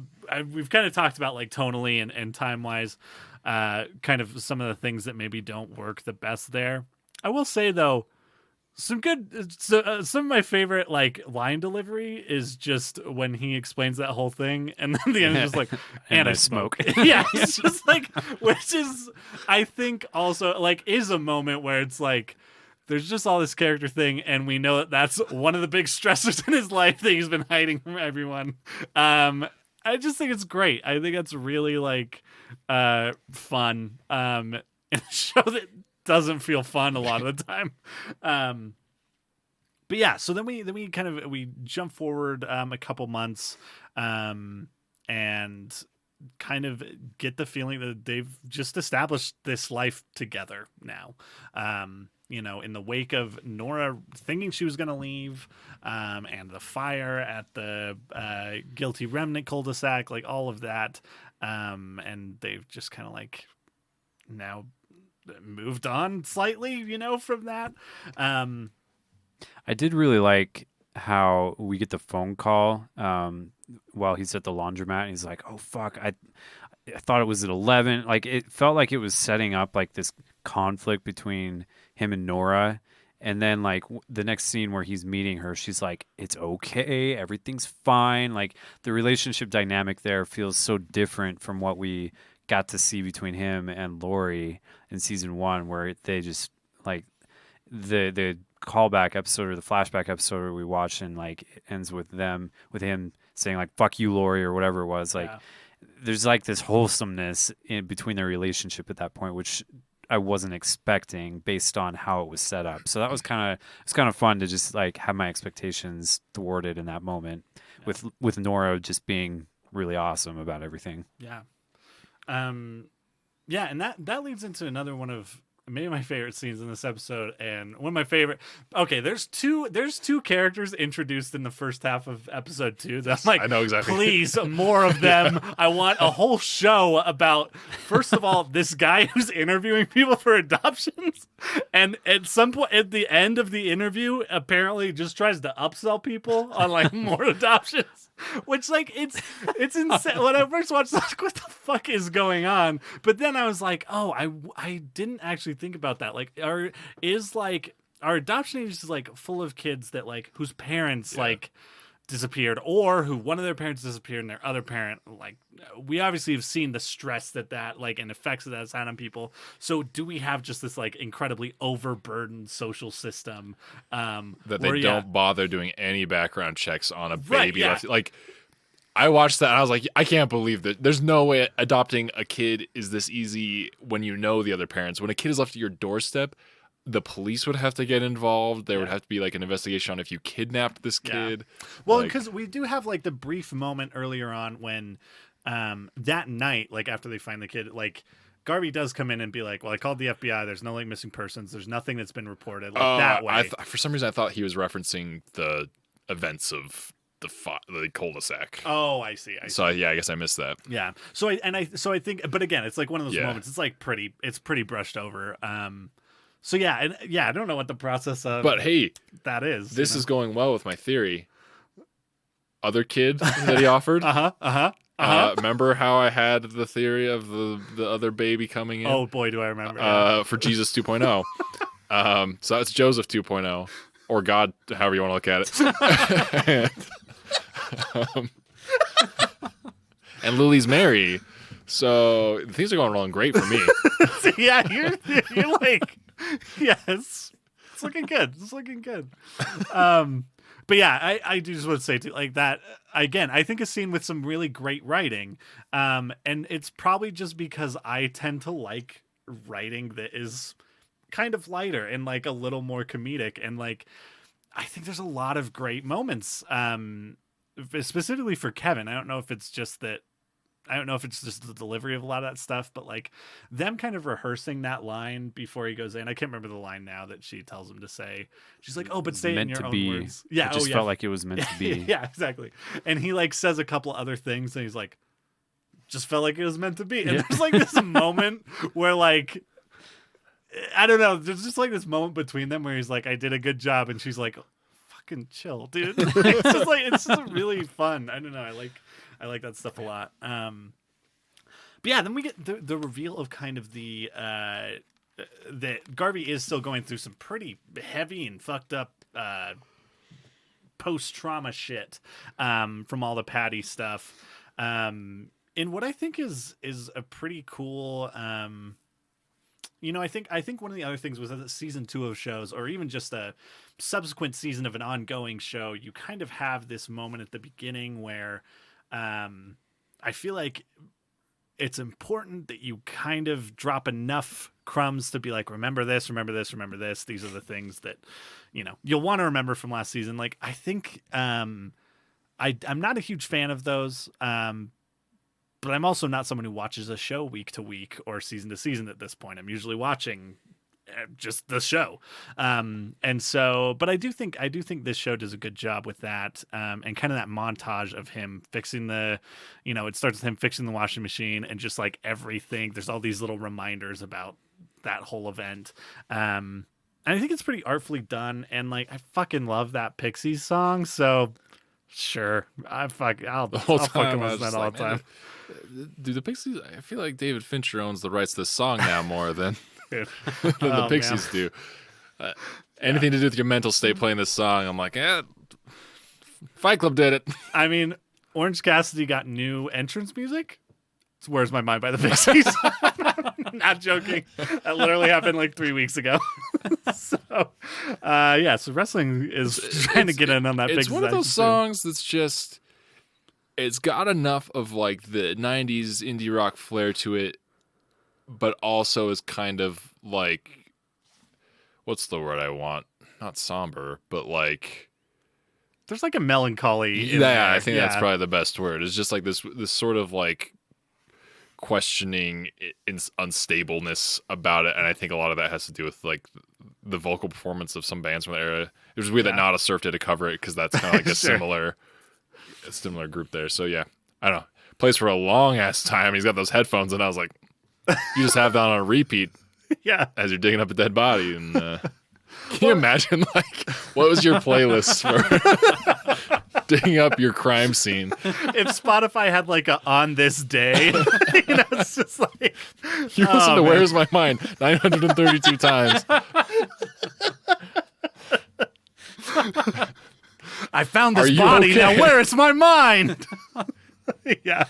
we've kind of talked about, like, tonally and time-wise, kind of some of the things that maybe don't work the best there. I will say, though, some of my favorite, like, line delivery is just when he explains that whole thing, and then the end is just like, and I smoke. Yeah, it's just like, which is, I think, also, like, is a moment where it's like, there's just all this character thing, and we know that that's one of the big stressors in his life that he's been hiding from everyone. I just think it's great. I think it's really, like, fun in a show that doesn't feel fun a lot of the time. But yeah, so then we kind of jump forward a couple months and kind of get the feeling that they've just established this life together now. In the wake of Nora thinking she was going to leave, and the fire at the Guilty Remnant cul-de-sac, like all of that. And they've just kind of like now moved on slightly, from that. I did really like how we get the phone call while he's at the laundromat. And he's like, "Oh fuck, I thought it was at 11." Like it felt like it was setting up like this conflict between him and Nora. And then like the next scene where he's meeting her, she's like, "It's okay, everything's fine." Like the relationship dynamic there feels so different from what we got to see between him and Lori in season 1, where they just like the callback episode or the flashback episode we watched, and like it ends with him saying like "fuck you, Lori" or whatever it was. Like there's like this wholesomeness in between their relationship at that point, which I wasn't expecting based on how it was set up. So that was kind of fun to just like have my expectations thwarted in that moment with Nora just being really awesome about everything. Yeah. And that leads into another one of maybe my favorite scenes in this episode, and one of my favorite. Okay, there's two characters introduced in the first half of episode 2 that I'm like, I know exactly. Please, more of them. I want a whole show about. First of all, this guy who's interviewing people for adoptions, and at some point at the end of the interview, apparently just tries to upsell people on like more adoptions. Which, like, it's insane. When I first watched, I was like, what the fuck is going on? But then I was like, oh, I didn't actually think about that. Like, our adoption agencies like full of kids that like whose parents like disappeared, or who one of their parents disappeared and their other parent, like, we obviously have seen the stress that like and effects that has had on people. So do we have just this like incredibly overburdened social system that they don't bother doing any background checks on a baby? Right, Like, I watched that and I was like, I can't believe that there's no way adopting a kid is this easy when you know the other parents. When a kid is left at your doorstep, the police would have to get involved. There would have to be like an investigation on if you kidnapped this kid. Well, because we do have like the brief moment earlier on when that night, like after they find the kid, like Garvey does come in and be like, well, I called the FBI. There's no like missing persons. There's nothing that's been reported like that way. For some reason, I thought he was referencing the events of the cul-de-sac. Oh, I see. So yeah, I guess I missed that. Yeah. So I think, but again, it's like one of those moments. It's like pretty brushed over. So I don't know what the process of. But hey, that is. This is going well with my theory. Other kid that he offered. Remember how I had the theory of the other baby coming in? Oh boy, do I remember. For Jesus 2.0. So that's Joseph 2.0, or God, however you want to look at it. And Lily's Mary. So things are going along great for me. Yeah, you're like, yes, it's looking good. It's looking good. But yeah, I do just want to say too, like that again. I think a scene with some really great writing, and it's probably just because I tend to like writing that is kind of lighter and like a little more comedic, and like I think there's a lot of great moments, specifically for Kevin. I don't know if it's just the delivery of a lot of that stuff, but like them kind of rehearsing that line before he goes in. I can't remember the line now that she tells him to say. She's like, "Oh, but say it in your own words." Yeah, it just felt like it was meant to be. Yeah, exactly. And he like says a couple other things, and he's like, "Just felt like it was meant to be." And there's like this moment where like, I don't know, there's just like this moment between them where he's like, "I did a good job," and she's like, "Fucking chill, dude." It's just really fun. I don't know. I like that stuff a lot. But yeah, then we get the reveal of kind of the that Garvey is still going through some pretty heavy and fucked up post-trauma shit from all the Patty stuff. In what I think is a pretty cool I think one of the other things was that season 2 of shows, or even just a subsequent season of an ongoing show, you kind of have this moment at the beginning where I feel like it's important that you kind of drop enough crumbs to be like, remember this, remember this, remember this. These are the things that, you'll want to remember from last season. Like, I think I'm not a huge fan of those, but I'm also not someone who watches a show week to week or season to season at this point. I'm usually watching just the show. And so, but I do think this show does a good job with that. And kind of that montage of him fixing it starts with him fixing the washing machine and just like everything. There's all these little reminders about that whole event. And I think it's pretty artfully done. And like, I fucking love that Pixies song. So sure, I'll fucking listen to that all the time. Dude, the Pixies, I feel like David Fincher owns the rights to this song now more than than the Pixies do. Anything to do with your mental state playing this song, I'm like, Fight Club did it. I mean, Orange Cassidy got new entrance music. It's Where's My Mind by the Pixies. Not joking. That literally happened like 3 weeks ago. So wrestling is trying to get in on that Pixies. It's one of those songs that's just, it's got enough of like the 90s indie rock flair to it, but also is kind of like, what's the word I want? Not somber, but like, there's like a melancholy. Yeah, I think that's probably the best word. It's just like this sort of like questioning unstableness about it, and I think a lot of that has to do with like the vocal performance of some bands from the era. It was weird that Nada Surf did to cover it because that's kind of like a similar group there. So yeah, I don't know. Plays for a long ass time. He's got those headphones, and I was like, you just have that on a repeat. Yeah, as you're digging up a dead body. And can you imagine like what was your playlist for digging up your crime scene? If Spotify had like a on this day, it's just like you listen to Where's My Mind 932 times. I found this body. Okay? Now where is my mind? Yeah.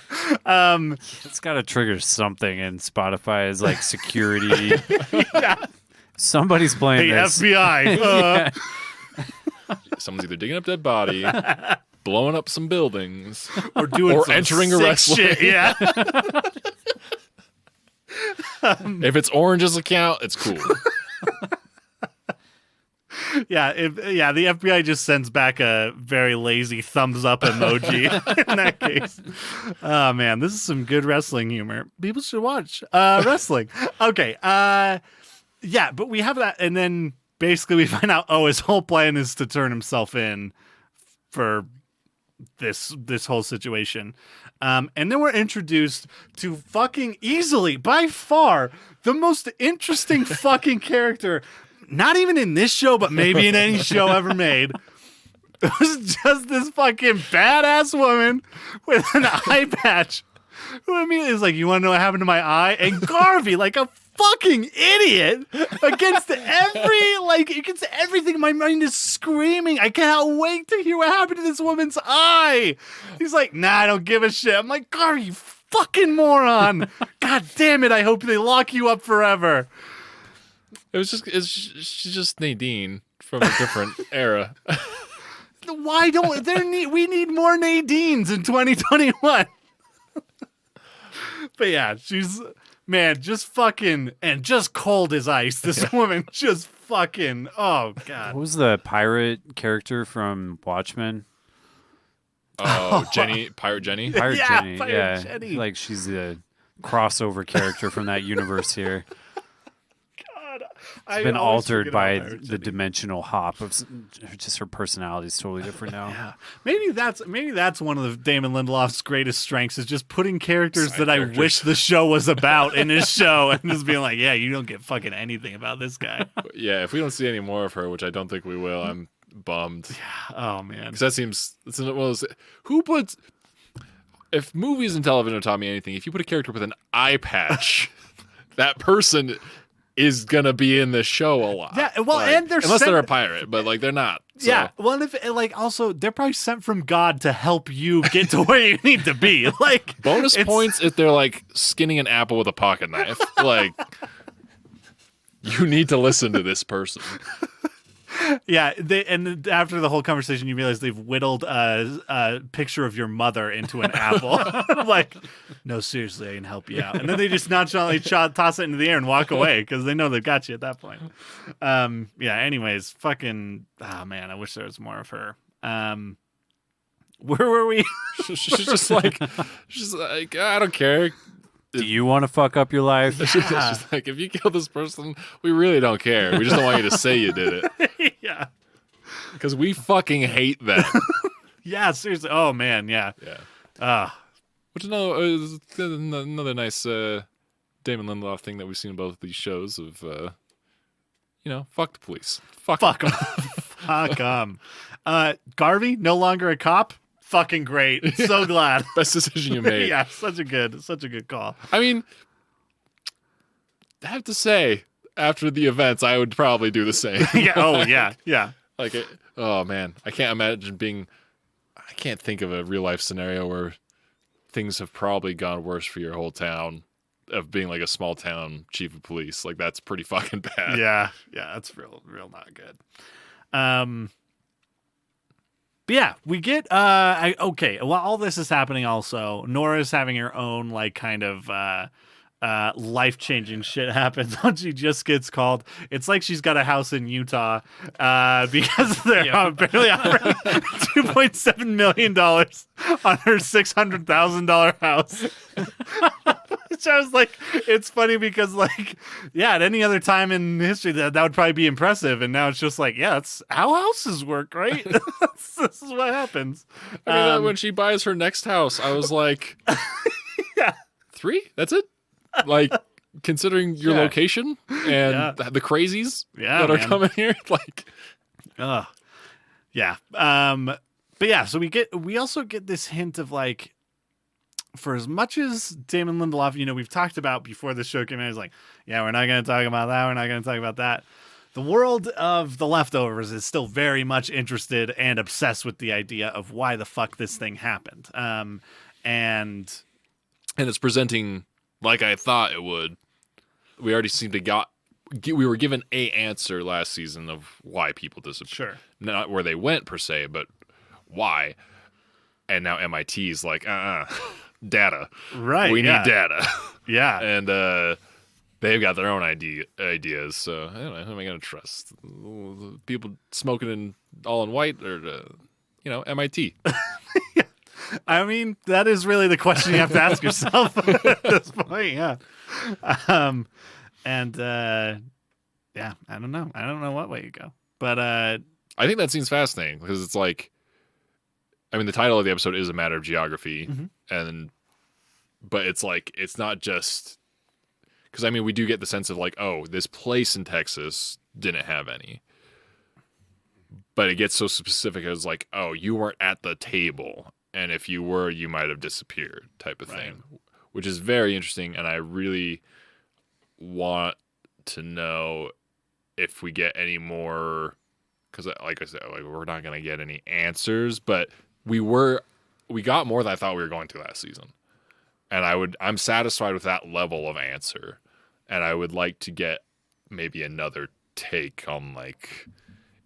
It's got to trigger something in Spotify as like security. Yeah. Somebody's playing this. FBI. Someone's either digging up dead body, blowing up some buildings, or doing or entering a wrestling. Shit. Yeah. If it's Orange's account, it's cool. Yeah, the FBI just sends back a very lazy thumbs up emoji in that case. Oh man, this is some good wrestling humor. People should watch wrestling. Okay, yeah, but we have that, and then basically we find out, his whole plan is to turn himself in for this whole situation. And then we're introduced to fucking easily, by far, the most interesting fucking character. Not even in this show, but maybe in any show ever made. It was just this fucking badass woman with an eye patch who immediately is like, you want to know what happened to my eye? And Garvey, like a fucking idiot, against everything. My mind is screaming. I cannot wait to hear what happened to this woman's eye. He's like, nah, I don't give a shit. I'm like, Garvey, you fucking moron. God damn it. I hope they lock you up forever. She's just Nadine from a different era. Why don't we need more Nadines in 2021? But yeah, she's just fucking and just cold as ice. This woman just fucking oh god. What was the pirate character from Watchmen? Oh, Pirate Jenny. Pirate Jenny. Pirate Jenny. Like she's a crossover character from that universe here. It's been altered by the dimensional hop of just her personality is totally different now. Yeah. Maybe that's one of the Damon Lindelof's greatest strengths is just putting characters I wish the show was about in his show and just being like, yeah, you don't get fucking anything about this guy. Yeah, if we don't see any more of her, which I don't think we will, I'm bummed. Yeah. Oh man, because that seems it's one of those. If movies and television taught me anything, if you put a character with an eye patch, that person is gonna be in the show a lot. Yeah, well, like, and they're a pirate, but like they're not. So. Yeah, well, if also they're probably sent from God to help you get to where you need to be. Like bonus points if they're like skinning an apple with a pocket knife. Like you need to listen to this person. Yeah, and after the whole conversation, you realize they've whittled a picture of your mother into an apple. Like, no, seriously, I can help you out. And then they just nonchalantly toss it into the air and walk away because they know they've got you at that point. Yeah. Anyways, fucking. Oh man, I wish there was more of her. Where were we? she's just like, I don't care. Do you want to fuck up your life? Yeah. She's like, if you kill this person, we really don't care. We just don't want you to say you did it. Yeah. Because we fucking hate them. Yeah, seriously. Oh, man, yeah. Yeah. Which is another nice Damon Lindelof thing that we've seen in both of these shows of, fuck the police. Fuck them. Fuck them. Garvey, no longer a cop. Fucking great. So glad. Best decision you made. Yeah, such a good call. I mean, I have to say, after the events, I would probably do the same. Yeah. Oh, yeah. Like, oh man, I can't imagine I can't think of a real life scenario where things have probably gone worse for your whole town of being like a small town chief of police. Like, that's pretty fucking bad. Yeah, that's real not good. But yeah, we get while all this is happening also, Nora's having her own like kind of life-changing shit happens when she just gets called. It's like she's got a house in Utah because they're barely offering $2.7 million on her $600,000 house. Which I was like, it's funny because like, yeah, at any other time in history that would probably be impressive, and now it's just like, yeah, that's how houses work, right? This is what happens. I mean, when she buys her next house, I was like, Yeah. 3? That's it? Like, considering your Yeah. location and the crazies Yeah, that are man. coming here, like, Yeah. But yeah, so we also get this hint of like, for as much as Damon Lindelof, we've talked about before the show came out, he's like, yeah, we're not going to talk about that. We're not going to talk about that. The world of The Leftovers is still very much interested and obsessed with the idea of why the fuck this thing happened. And it's presenting like I thought it would. We already seemed to we were given a answer last season of why people disappeared. sure. Not where they went per se, but why. And now MIT's like, data. Right. We need data. Yeah. And they've got their own ideas. So I don't know, who am I going to trust? People smoking all in white, or MIT? I mean, that is really the question you have to ask yourself at this point. Yeah. Yeah, I don't know. I don't know what way you go, but I think that seems fascinating because it's like, I mean, the title of the episode is A Matter of Geography, but it's like, it's not just, because I mean, we do get the sense of like, oh, this place in Texas didn't have any, but it gets so specific as like, oh, you weren't at the table, and if you were, you might have disappeared, type of thing, which is very interesting, and I really want to know if we get any more, because like I said, like, we're not going to get any answers, but we got more than I thought we were going to last season. And I'm satisfied with that level of answer. And I would like to get maybe another take on, like,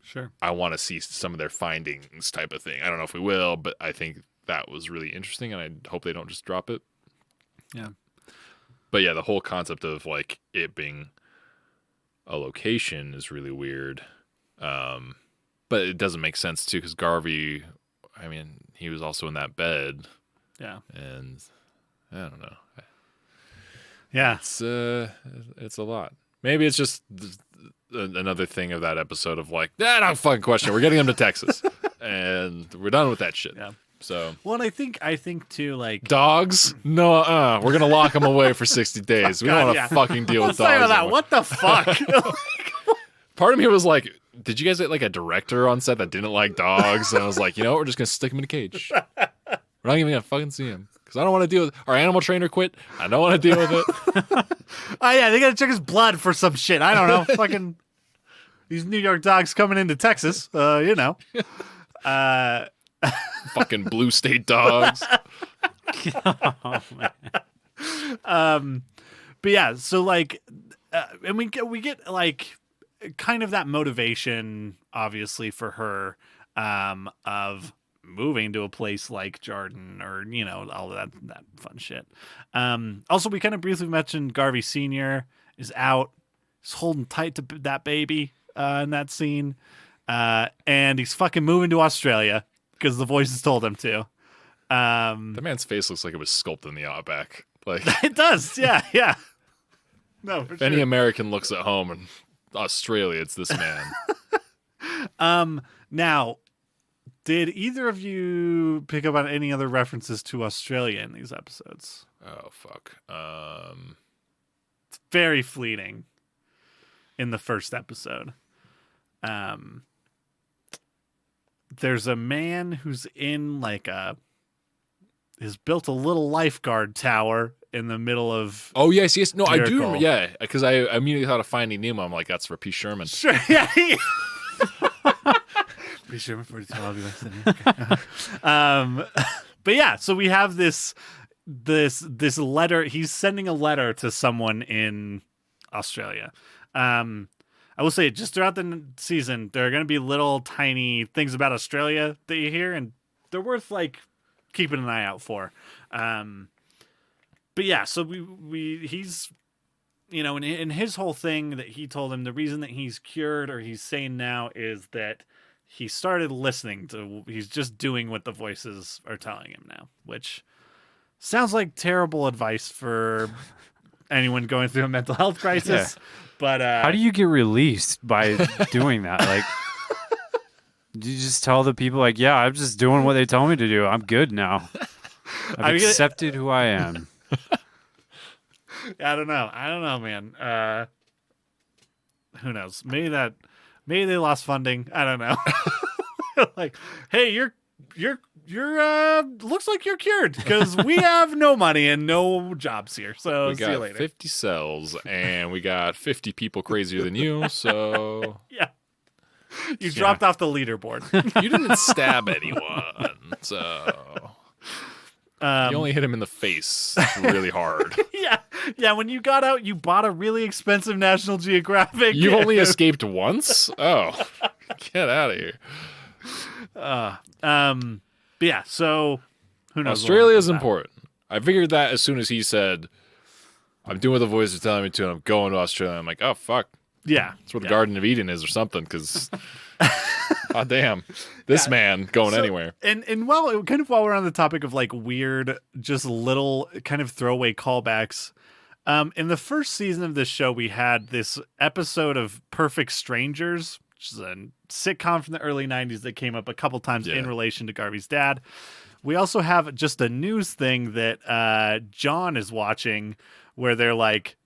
sure. I want to see some of their findings type of thing. I don't know if we will, but I think that was really interesting, and I hope they don't just drop it. Yeah. But yeah, the whole concept of like it being a location is really weird. But it doesn't make sense too, because Garvey, I mean, he was also in that bed. Yeah. And I don't know. Yeah. It's a lot. Maybe it's just another thing of that episode of like, not fucking question. We're getting him to Texas, and we're done with that shit. Yeah. So, well, and I think too, like, dogs? No, we're gonna lock them away for 60 days. We don't want to fucking deal with Let's talk dogs. about that. anymore. What the fuck? Part of me was like, did you guys get like a director on set that didn't like dogs? And I was like, you know what? We're just gonna stick him in a cage. We're not even gonna fucking see him because I don't want to deal with. Our animal trainer quit. I don't want to deal with it. Oh yeah, they gotta check his blood for some shit. I don't know. Fucking these New York dogs coming into Texas. Fucking blue state dogs. Oh, man. But yeah, so like, and we get like kind of that motivation, obviously, for her, of moving to a place like Jordan, or all of that fun shit. Also, we kind of briefly mentioned Garvey Sr. is out. He's holding tight to that baby in that scene, and he's fucking moving to Australia because the voices told him to. The man's face looks like it was sculpted in the outback. Like It does, yeah. No, for if any American looks at home in Australia, it's this man. Now, did either of you pick up on any other references to Australia in these episodes? Oh fuck. It's very fleeting in the first episode. There's a man who's in like has built a little lifeguard tower in the middle of. Oh yes. No, I do. Miracle. Remember, yeah, because I immediately thought of Finding Nemo. I'm like, that's for P. Sherman. Sure, yeah. P. Sherman 42. I'll be back. But yeah, so we have this letter. He's sending a letter to someone in Australia. I will say, just throughout the season, there are going to be little tiny things about Australia that you hear, and they're worth like keeping an eye out for. But yeah, so he's, in his whole thing that he told him, the reason that he's cured or he's sane now is that he started listening to, he's just doing what the voices are telling him now, which Sounds like terrible advice for anyone going through a mental health crisis. But How do you get released by doing that? Like, do you just tell the people, like, yeah, I'm just doing what they tell me to do. I'm good now. I've accepted who I am. I don't know, man. Who knows? Maybe they lost funding. I don't know. Like, hey, you're looks like you're cured because we have no money and no jobs here. So We see you got later. 50 cells, and we got 50 people crazier than you, so... Yeah. You dropped off the leaderboard. You didn't stab anyone, so... you only hit him in the face really hard. Yeah. When you got out, you bought a really expensive National Geographic. You've only escaped once? Oh, get out of here. But yeah, so who knows? Australia is important. I figured that as soon as he said, I'm doing what the voice is telling me to, and I'm going to Australia. I'm like, oh, fuck. Yeah. That's where the Garden of Eden is or something, because, oh, damn, this man going anywhere. And while we're on the topic of like weird, just little kind of throwaway callbacks, in the first season of this show, we had this episode of Perfect Strangers, which is a sitcom from the early 90s that came up a couple times in relation to Garvey's dad. We also have just a news thing that John is watching where they're like,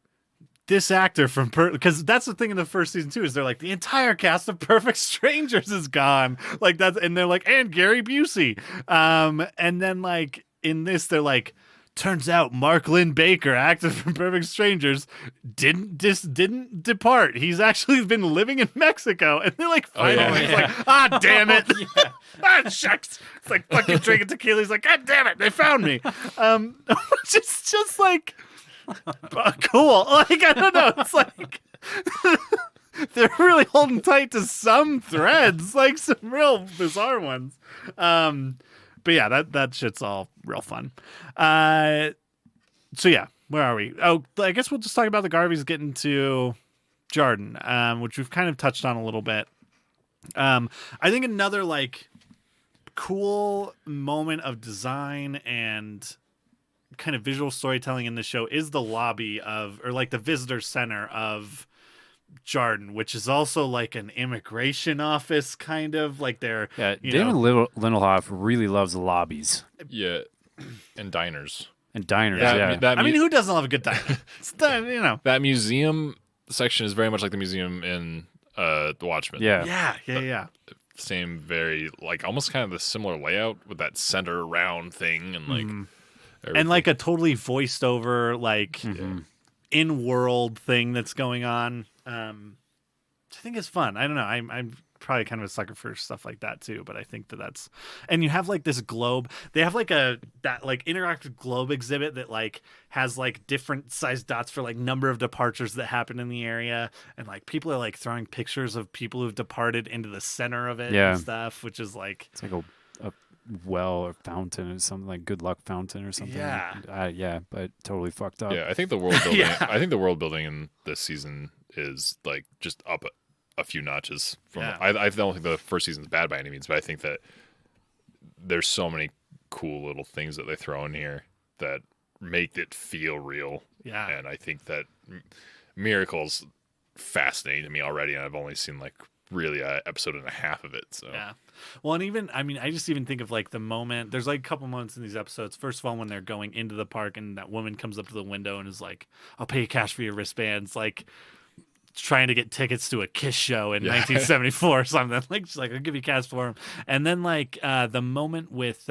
this actor from because that's the thing in the first season too, is they're like the entire cast of Perfect Strangers is gone, like that's, and they're like, and Gary Busey, and then like in this they're like, turns out Mark Lynn Baker, actor from Perfect Strangers, didn't depart. He's actually been living in Mexico, and they're like, finally, he's like, ah, damn it, ah, shucks. It's like fucking drinking tequila. He's like, God damn it, they found me. Just like. Cool. Like, I don't know. It's like they're really holding tight to some threads, like some real bizarre ones. But yeah, that shit's all real fun. So yeah, where are we? Oh, I guess we'll just talk about the Garveys getting to Jordan, which we've kind of touched on a little bit. I think another like cool moment of design and kind of visual storytelling in the show is the lobby of, or like the visitor center of Jordan, which is also like an immigration office, kind of like they're David Lindelof really loves lobbies. Yeah, and diners. And diners, I mean, who doesn't love a good diner? That museum section is very much like the museum in The Watchmen. Yeah. Same, very, like, almost kind of the similar layout with that center round thing and, like... And like a totally voiced over like in world thing that's going on. I think it's fun. I don't know. I'm probably kind of a sucker for stuff like that too. But I think that's, and you have like this globe. They have like that interactive globe exhibit that like has like different size dots for like number of departures that happen in the area, and like people are like throwing pictures of people who've departed into the center of it and stuff, which is like it's like a well or fountain or something, like good luck fountain or something. But totally fucked up. Yeah, I think the world building I think the world building in this season is like just up a few notches from I don't think the first season's bad by any means, but I think that there's so many cool little things that they throw in here that make it feel real. Yeah. And I think that Miracle's fascinating to me already, and I've only seen like really an episode and a half of it. So yeah. Well, and even, I mean, I just even think of like the moment, there's like a couple moments in these episodes. First of all, when they're going into the park and that woman comes up to the window and is like, I'll pay you cash for your wristbands. Like trying to get tickets to a Kiss show in 1974 or something. Like, she's like, I'll give you cash for them. And then like the moment with,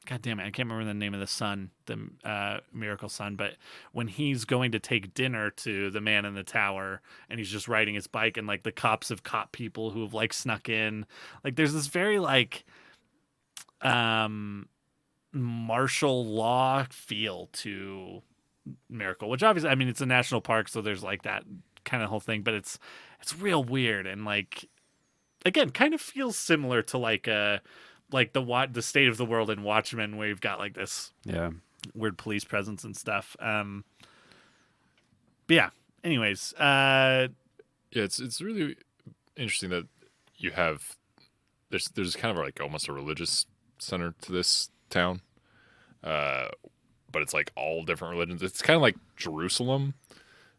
God damn it, I can't remember the name of the son, the Miracle son, but when he's going to take dinner to the man in the tower and he's just riding his bike and like the cops have caught people who have like snuck in. Like there's this very like martial law feel to Miracle, which obviously, I mean, it's a national park, so there's like that kind of whole thing, but it's real weird and like, again, kind of feels similar to like the state of the world in Watchmen, where you've got like this weird police presence and stuff. But yeah. Anyways, it's really interesting that you have there's kind of like almost a religious center to this town, but it's like all different religions. It's kind of like Jerusalem,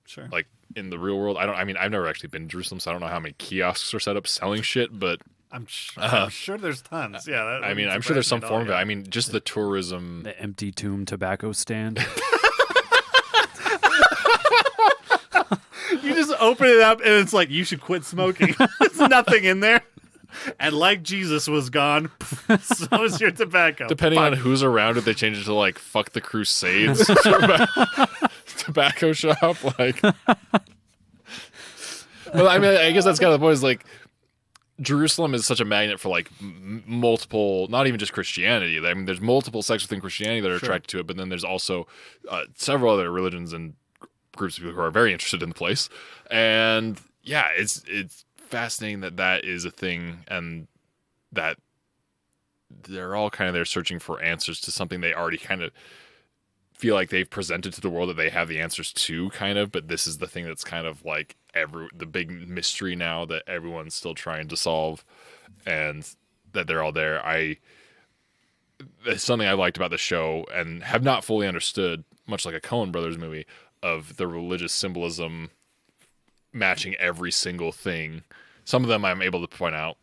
Sure. like in the real world. I mean, I've never actually been to Jerusalem, so I don't know how many kiosks are set up selling shit, but I'm sure there's tons. Yeah. I mean, I'm sure there's some form of it. I mean, just the tourism. The empty tomb tobacco stand. You just open it up and it's like, you should quit smoking. There's nothing in there. And like Jesus was gone, so is your tobacco. Depending on who's around it, they change it to like "fuck the Crusades" tobacco shop. Like, well, I mean, I guess that's kind of the point. Is like Jerusalem is such a magnet for like multiple, not even just Christianity. I mean, there's multiple sects within Christianity that are attracted to it, but then there's also several other religions and groups of people who are very interested in the place. And yeah, it's fascinating that is a thing, and that they're all kind of there searching for answers to something they already kind of feel like they've presented to the world that they have the answers to, kind of. But this is the thing that's kind of like the big mystery now that everyone's still trying to solve, and that they're all there. It's something I liked about the show and have not fully understood, much like a Coen Brothers movie, of the religious symbolism matching every single thing. Some of them I'm able to point out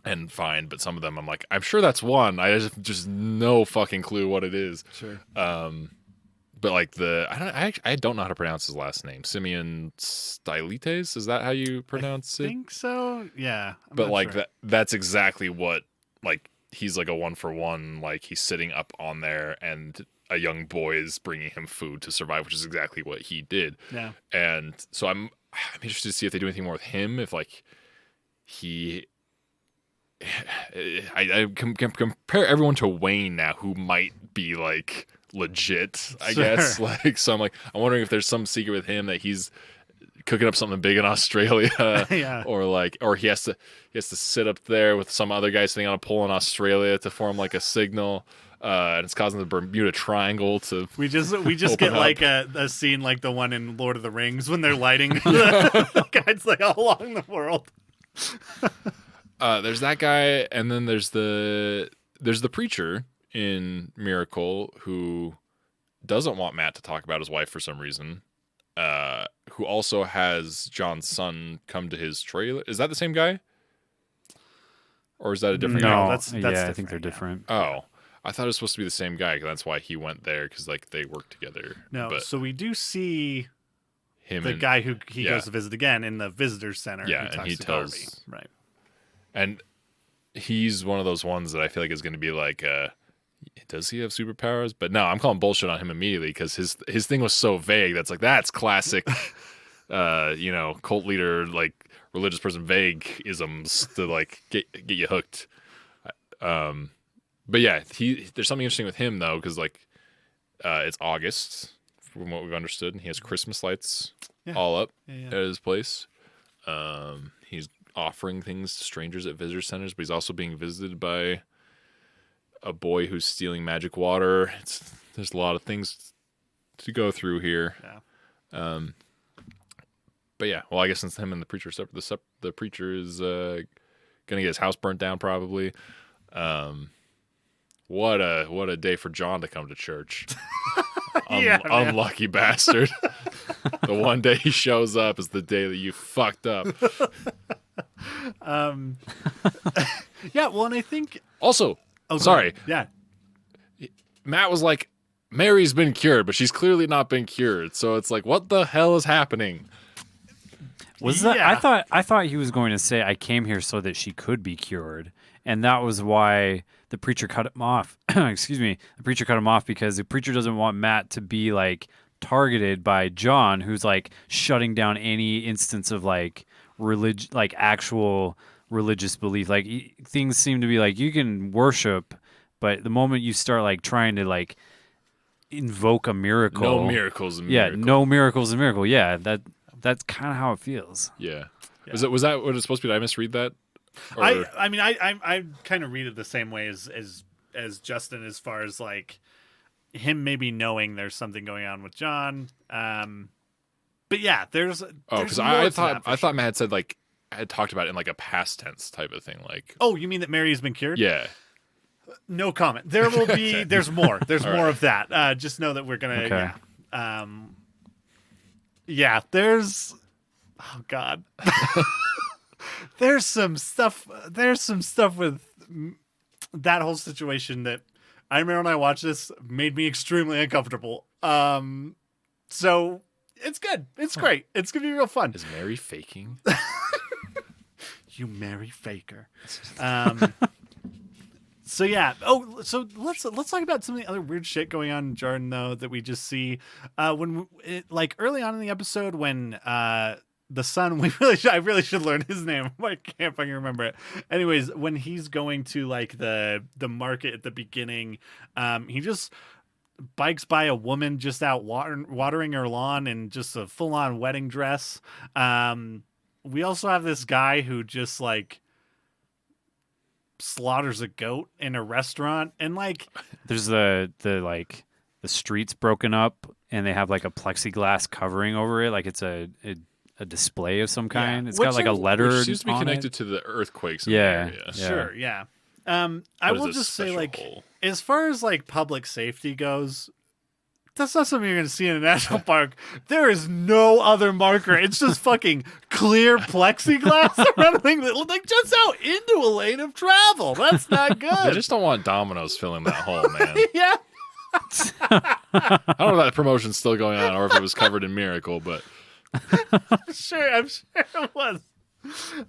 and find, but some of them I'm like, I'm sure that's one. I just no fucking clue what it is. Sure. But like I don't know how to pronounce his last name. Simeon Stylites, is that how you pronounce it? I think so. Yeah. But like that's exactly what, like, he's like a 1-for-1. Like, he's sitting up on there and a young boy is bringing him food to survive, which is exactly what he did. Yeah. And so I'm interested to see if they do anything more with him. If like I compare everyone to Wayne now, who might be like legit, I guess. Like, so I'm wondering if there's some secret with him that he's cooking up something big in Australia, yeah. or he has to sit up there with some other guy sitting on a pole in Australia to form like a signal. And it's causing the Bermuda Triangle to. We just get like a scene like the one in Lord of the Rings when they're lighting the guides like all along the world. There's that guy, and then there's the preacher in Miracle who doesn't want Matt to talk about his wife for some reason. Who also has John's son come to his trailer. Is that the same guy? Or is that a different guy? No, that's I think they're different. Oh. I thought it was supposed to be the same guy, because that's why he went there, because like they work together. No, but so we do see him, the guy who he goes to visit again in the visitor center. Yeah, and he tells Darby. Right, and he's one of those ones that I feel like is going to be like, does he have superpowers? But no, I'm calling bullshit on him immediately, because his thing was so vague. That's classic, cult leader, like religious person vague isms to like get you hooked. But yeah, there's something interesting with him though, because like it's August from what we've understood, and he has Christmas lights all up at his place. He's offering things to strangers at visitor centers, but he's also being visited by a boy who's stealing magic water. There's a lot of things to go through here. Yeah. But yeah, well, I guess since him and the preacher are separate, the preacher is gonna get his house burnt down probably. What a day for John to come to church. Unlucky bastard. The one day he shows up is the day that you fucked up. Yeah, well, and I think also, sorry. Yeah. Matt was like, Mary's been cured, but she's clearly not been cured. So it's like, what the hell is happening? I thought he was going to say, I came here so that she could be cured. And that was why the preacher cut him off. Excuse me. The preacher cut him off because the preacher doesn't want Matt to be like targeted by John, who's like shutting down any instance of like actual religious belief. Like things seem to be like, you can worship, but the moment you start like trying to like invoke a miracle, no miracles. No miracles a miracle. Yeah, that's kind of how it feels. Yeah. Was that what it's supposed to be? Did I misread that? Or... I kind of read it the same way as Justin, as far as like him maybe knowing there's something going on with John. But yeah, there's because I thought Matt had said like had talked about it in like a past tense type of thing, like, oh, you mean that Mary has been cured? Yeah. No comment. There will be. There's more. There's more of that. Just know that we're gonna. Okay. Yeah. Yeah. There's. Oh God. There's some stuff. There's some stuff with that whole situation that I remember when I watched this made me extremely uncomfortable. So it's good. It's great. It's gonna be real fun. Is Mary faking? You Mary Faker. So yeah. Oh, so let's talk about some of the other weird shit going on in Jordan though that we just see like early on in the episode when the son I really should learn his name. I can't fucking remember it. Anyways, when he's going to like the market at the beginning, he just bikes by a woman just out watering her lawn in just a full on wedding dress. We also have this guy who just like slaughters a goat in a restaurant, and like There's the like the streets broken up, and they have like a plexiglass covering over it, like it's a display of some kind. It's got like a letter Which seems to be on connected it. to the earthquakes in Yeah. the area. Yeah. sure, yeah. I What is will this just say, special like, hole? as far as like public safety goes, that's not something you're going to see in a national park. There is no other marker. It's just fucking clear plexiglass around the thing that like just out into a lane of travel. That's not They good. just don't want Domino's filling that hole, man. Yeah. I don't know if that promotion's still going on or if it was covered in Miracle, but I'm sure it was.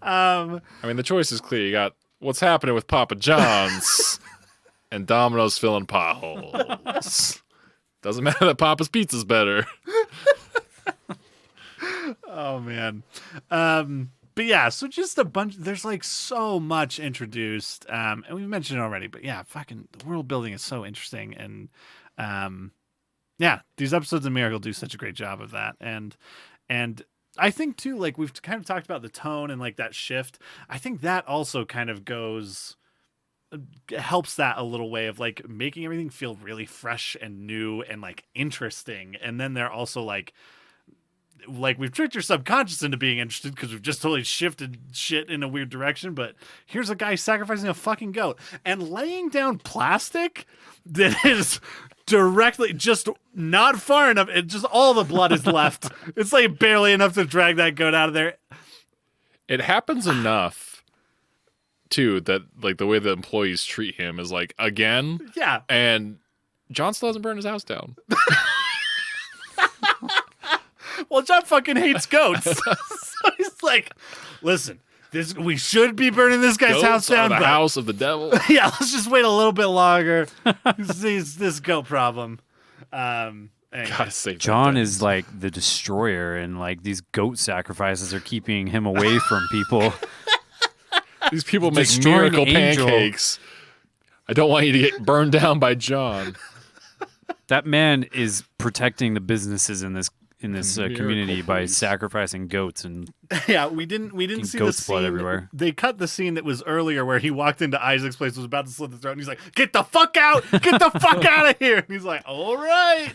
I mean, the choice is clear. You got what's happening with Papa John's and Domino's filling potholes. Doesn't matter that Papa's Pizza's better. Oh man. But yeah, so just a bunch. There's like so much introduced, and we've mentioned it already. But yeah, fucking the world building is so interesting, and yeah, these episodes of Miracle do such a great job of that, and I think too, like we've kind of talked about the tone and like that shift. I think that also kind of helps that a little way of like making everything feel really fresh and new and like interesting, and then they're also like we've tricked your subconscious into being interested because we've just totally shifted shit in a weird direction. But here's a guy sacrificing a fucking goat and laying down plastic that is directly just not far enough. It just all the blood is left. It's like barely enough to drag that goat out of there. It happens enough, too, that like the way the employees treat him is like, again, Yeah. and John still hasn't burned his house down. Well, John fucking hates goats. So he's like, listen, we should be burning this guy's house Goats are down. the but house of the devil. yeah, let's just wait a little bit longer. This goat problem. Anyway. Gotta save that John thing. is like the destroyer, and like these goat sacrifices are keeping him away from people. These people make Destroying miracle angel. pancakes. I don't want you to get burned down by John. That man is protecting the businesses in this Miracle community by police. sacrificing goats, and Yeah, we didn't see the goat's blood scene. everywhere. They cut the scene that was earlier where he walked into Isaac's place, was about to slit the throat, and he's like, "Get the fuck out! Get the fuck out of here!" And he's like, "All right."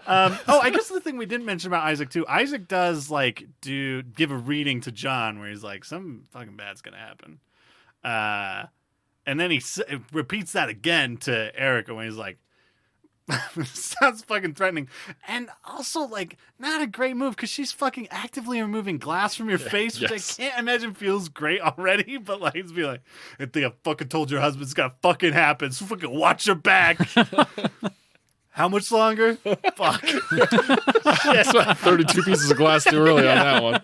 I guess the thing we didn't mention about Isaac too. Isaac does like give a reading to John where he's like, "Some fucking bad's gonna happen," and then he repeats that again to Erica when he's like, sounds fucking threatening, and also like not a great move because she's fucking actively removing glass from your face, which yes. I can't imagine feels great already. But like, it's be like, I think I fucking told your husband it's gonna fucking happen, so fucking watch your back. How much longer? Fuck. That's about 32 pieces of glass too early on that one.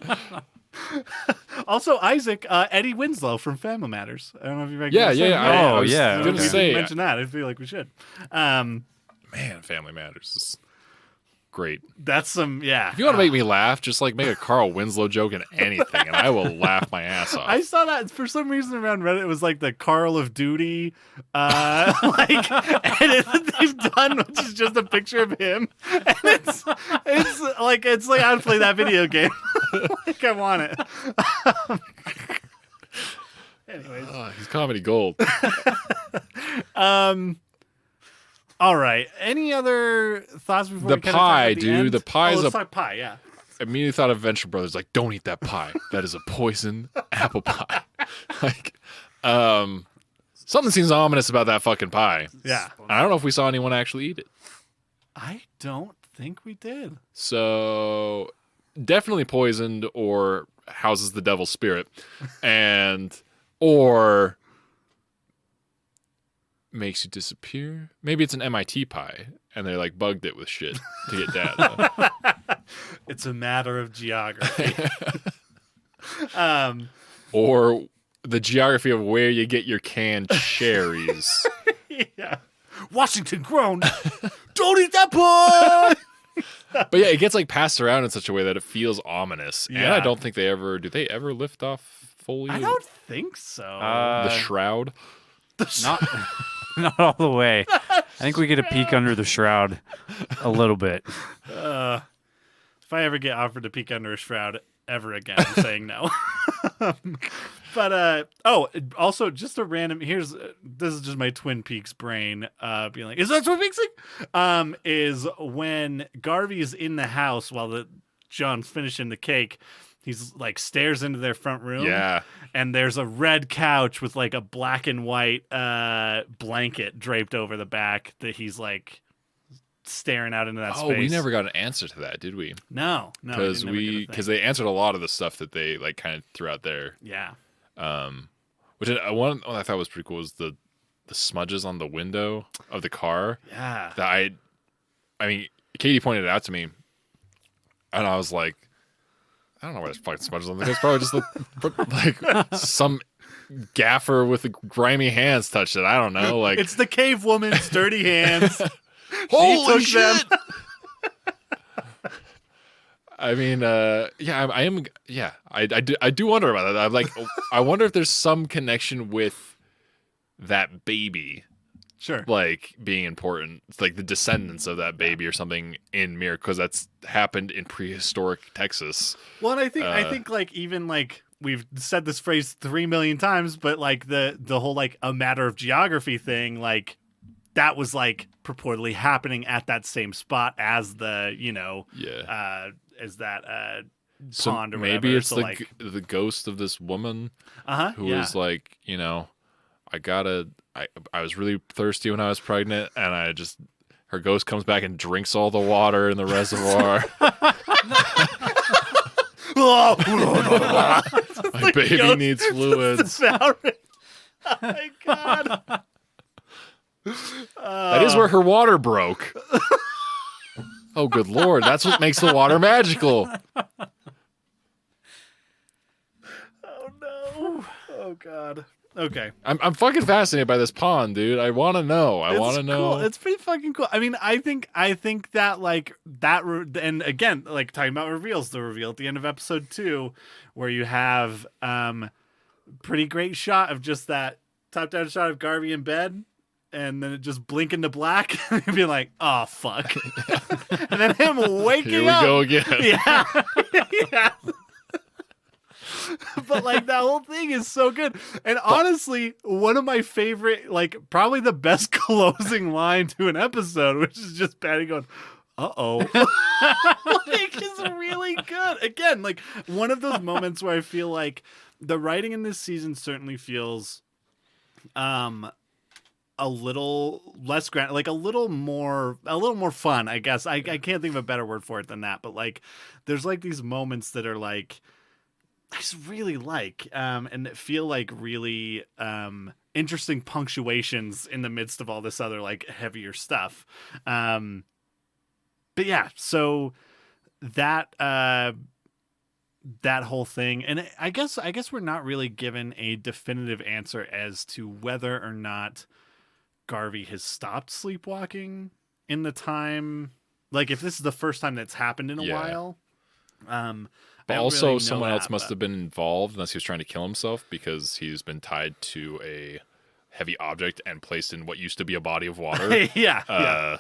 Also, Isaac, Eddie Winslow from Family Matters. I don't know if you Yeah, recognize him. I was yeah, gonna We okay. say, didn't mention that. I feel like we should. man, Family Matters is great. That's some, yeah. If you want to make me laugh, just like make a Carl Winslow joke in anything, and I will laugh my ass off. I saw that for some reason around Reddit. It was like the Carl of Duty, like edit that they've done, which is just a picture of him, and it's like how to play that video game. Like I want it. Anyways, He's comedy gold. all right. Any other thoughts before The we kinda pie, talk about the dude. end? The pie's let's a- talk pie. Yeah. Immediately thought of Venture Brothers. Like, don't eat that pie. That is a poison apple pie. Like, Something seems ominous about that fucking pie. Yeah. I don't know if we saw anyone actually eat it. I don't think we did. So definitely poisoned or houses the devil's spirit, or makes you disappear. Maybe it's an MIT pie and they like bugged it with shit to get data. It's a matter of geography. Or the geography of where you get your canned cherries. Yeah. Washington grown. Don't eat that pie. But yeah, it gets like passed around in such a way that it feels ominous. And Yeah. I don't think they ever lift off fully I don't think so. the shroud. Not not all the way. I think we get a peek under the shroud a little bit. If I ever get offered to peek under a shroud ever again, I'm saying no. But also just a random. This is just my Twin Peaks brain being like, is that Twin Peaks thing? Is when Garvey's in the house while John's finishing the cake. He's like stares into their front room. Yeah. And there's a red couch with like a black and white blanket draped over the back that he's like staring out into that space. Oh, we never got an answer to that, did we? No, Because they answered a lot of the stuff that they like kind of threw out there. Yeah. Which one I thought was pretty cool was the smudges on the window of the car. Yeah. That I mean, Katie pointed it out to me, and I was like, I don't know why there's fucking smudges on the. It's probably just like some gaffer with the grimy hands touched it. I don't know. Like It's the cave woman's dirty hands. holy She took them. I mean, yeah, I am. Yeah, I do wonder about that. I'm like, I wonder if there's some connection with that baby, Sure. like being important. It's like the descendants of that baby or something in Mir, because that's happened in prehistoric Texas. Well, and I think like even like we've said this phrase 3 million times, but like the whole like a matter of geography thing, like that was like purportedly happening at that same spot as the as that So pond or maybe whatever. it's So, the ghost of this woman who yeah. was like, I was really thirsty when I was pregnant, and her ghost comes back and drinks all the water in the reservoir. My baby ghost needs fluids. Oh my god. That is where her water broke. Oh, good lord! That's what makes the water magical. Oh no. Oh god. Okay. I'm fucking fascinated by this pond, dude. I want to know. I want to know. Cool. It's pretty fucking cool. I mean, I think that like that, and again, like talking about reveals, the reveal at the end of episode 2, where you have pretty great shot of just that top down shot of Garvey in bed, and then it just blink into black, and you'd be like, oh fuck, and then him waking Here we up. go again. Yeah. Yeah. But like that whole thing is so good. And honestly, one of my favorite, like probably the best closing line to an episode, which is just Patty going, uh-oh. Like is really good. Again, like one of those moments where I feel like the writing in this season certainly feels a little less grand, like a little more fun, I guess. I can't think of a better word for it than that. But like there's like these moments that are like I just really like and feel like really interesting punctuations in the midst of all this other like heavier stuff. But yeah, so that whole thing, and I guess we're not really given a definitive answer as to whether or not Garvey has stopped sleepwalking in the time, like if this is the first time that's happened in a while. But also, someone else must have been involved, unless he was trying to kill himself, because he's been tied to a heavy object and placed in what used to be a body of water. Yeah.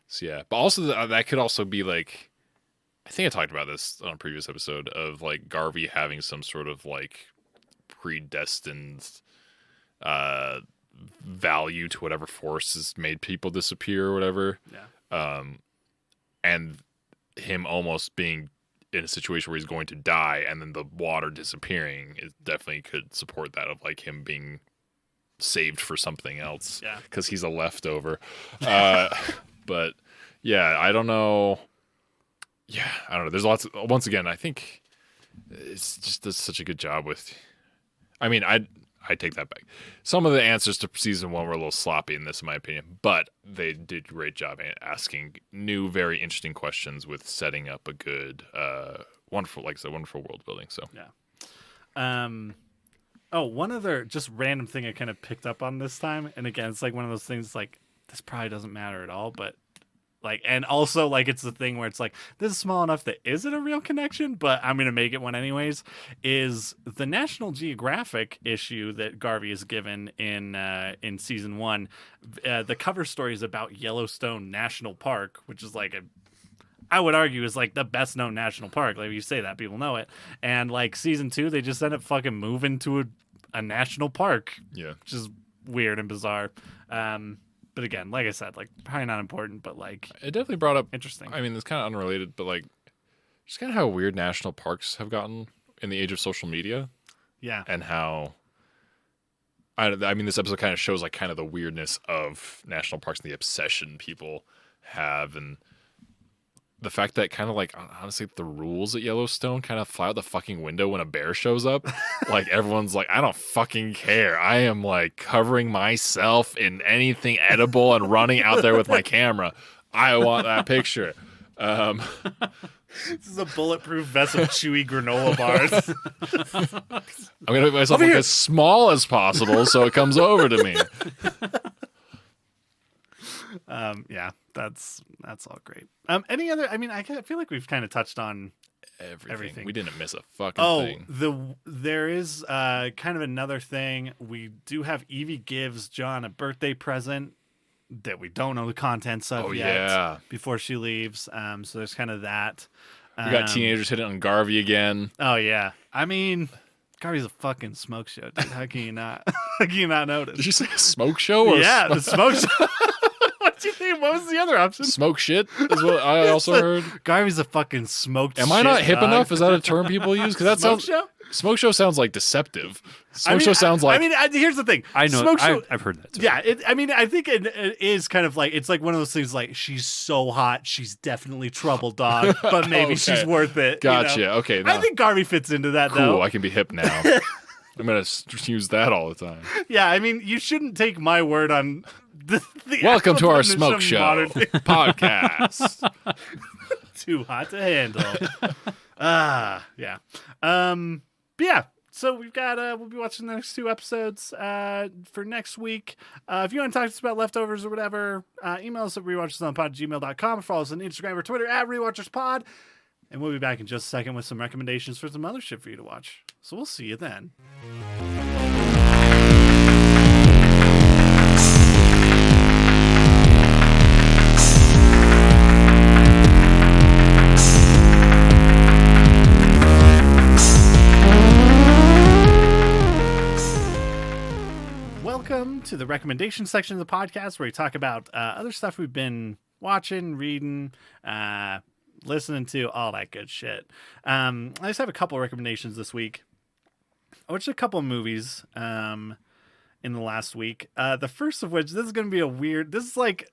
So yeah, but also that could also be like, I think I talked about this on a previous episode of like Garvey having some sort of like predestined value to whatever force has made people disappear or whatever. Yeah. And him almost being in a situation where he's going to die, and then the water disappearing, it definitely could support that of like him being saved for something else. Yeah. Because he's a leftover. But yeah, I don't know. Yeah, I don't know. There's lots. Once again, I think it's just does such a good job with. I mean, I take that back. Some of the answers to season 1 were a little sloppy in this, in my opinion, but they did a great job asking new, very interesting questions with setting up a good, wonderful, like I said, wonderful world building. So Yeah. Oh, one other just random thing I kind of picked up on this time, and again, it's like one of those things like this probably doesn't matter at all, but like, and also like it's the thing where it's like this is small enough that is it a real connection, but I'm gonna make it one anyways. Is the National Geographic issue that Garvey is given in season 1? The cover story is about Yellowstone National Park, which is like I would argue is like the best known national park. Like if you say that, people know it. And like season 2, they just end up fucking moving to a national park. yeah, Which is weird and bizarre. But again, like I said, like probably not important, but like it definitely brought up. interesting. I mean, it's kind of unrelated, but like just kind of how weird national parks have gotten in the age of social media, Yeah. and how. I mean, this episode kind of shows like kind of the weirdness of national parks and the obsession people have, and the fact that kind of like honestly the rules at Yellowstone kind of fly out the fucking window when a bear shows up. Like everyone's like, I don't fucking care. I am like covering myself in anything edible and running out there with my camera. I want that picture. This is a bulletproof vest of chewy granola bars. I'm gonna make myself look as small as possible so it comes over to me. Yeah, that's all great. Any other? I mean, I feel like we've kind of touched on Everything. We didn't miss a fucking thing. There is kind of another thing. We do have Evie gives John a birthday present that we don't know the contents of yet. Yeah. Before she leaves. So there's kind of that. We got teenagers hitting on Garvey again. Oh yeah. I mean, Garvey's a fucking smoke show, dude. How can you not? How can you not notice? Did you say a smoke show? Or yeah, the smoke show. What do you think? What was the other option? Smoke shit is what I also heard. Garvey's a fucking smoked. Am I not hip enough? Is that a term people use? Because that Smoke sounds. show? Smoke show sounds like deceptive. Smoke show sounds like. I mean, here's the thing. I know. Smoke show, I've heard that too. yeah, I think it is kind of like it's like one of those things. Like she's so hot, she's definitely trouble dog, but maybe she's worth it. Gotcha. You know? Okay. I think Garvey fits into that. Cool. Though. I can be hip now. I'm gonna use that all the time. Yeah, I mean, you shouldn't take my word on the Welcome to our definition smoke of show modern- podcast. Too hot to handle. Yeah. But yeah. So we've got we'll be watching the next 2 episodes for next week. If you want to talk to us about leftovers or whatever, email us at rewatchersonpod@gmail.com, or follow us on Instagram or Twitter at rewatcherspod. And we'll be back in just a second with some recommendations for some other shit for you to watch. So we'll see you then. Welcome to the recommendation section of the podcast where we talk about other stuff we've been watching, reading, listening to, all that good shit. I just have a couple of recommendations this week. I watched a couple of movies in the last week. The first of which, this is going to be this is like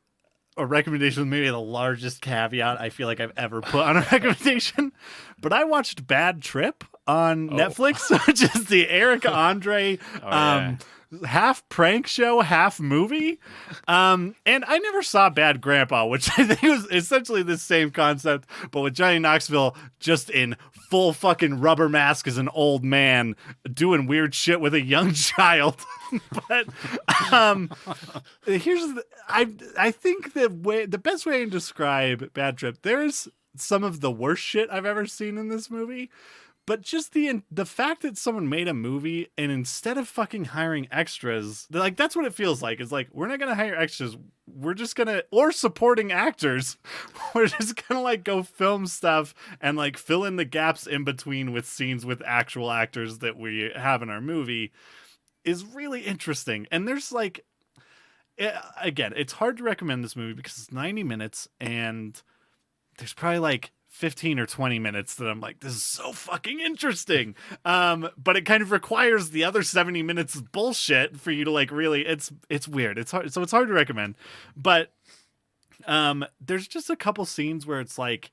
a recommendation with maybe the largest caveat I feel like I've ever put on a recommendation. But I watched Bad Trip on Netflix, which is the Eric Andre half prank show, half movie. And I never saw Bad Grandpa, which I think was essentially the same concept, but with Johnny Knoxville just in full fucking rubber mask as an old man doing weird shit with a young child. But I think the best way to describe Bad Trip, there's some of the worst shit I've ever seen in this movie. But just the fact that someone made a movie and instead of fucking hiring extras, like that's what it feels like. It's like, we're not going to hire extras. We're just going to, or supporting actors. We're just going to like go film stuff and like fill in the gaps in between with scenes with actual actors that we have in our movie is really interesting. And there's like, again, it's hard to recommend this movie because it's 90 minutes and there's probably like 15 or 20 minutes that I'm like, this is so fucking interesting. But it kind of requires the other 70 minutes of bullshit for you to like really, it's weird. It's hard. So it's hard to recommend, but there's just a couple scenes where it's like,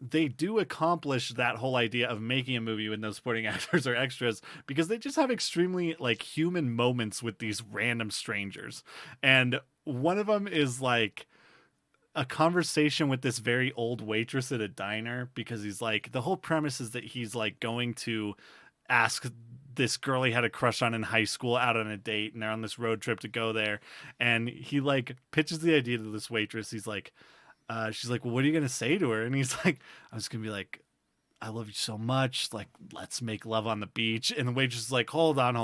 they do accomplish that whole idea of making a movie when those supporting actors are extras, because they just have extremely like human moments with these random strangers. And one of them is like a conversation with this very old waitress at a diner, because he's like, the whole premise is that he's like going to ask this girl he had a crush on in high school out on a date, and they're on this road trip to go there. And he like pitches the idea to this waitress. He's like, she's like, well, what are you going to say to her? And he's like, I'm just going to be like, I love you so much. Like, let's make love on the beach. And the waitress is like, hold on.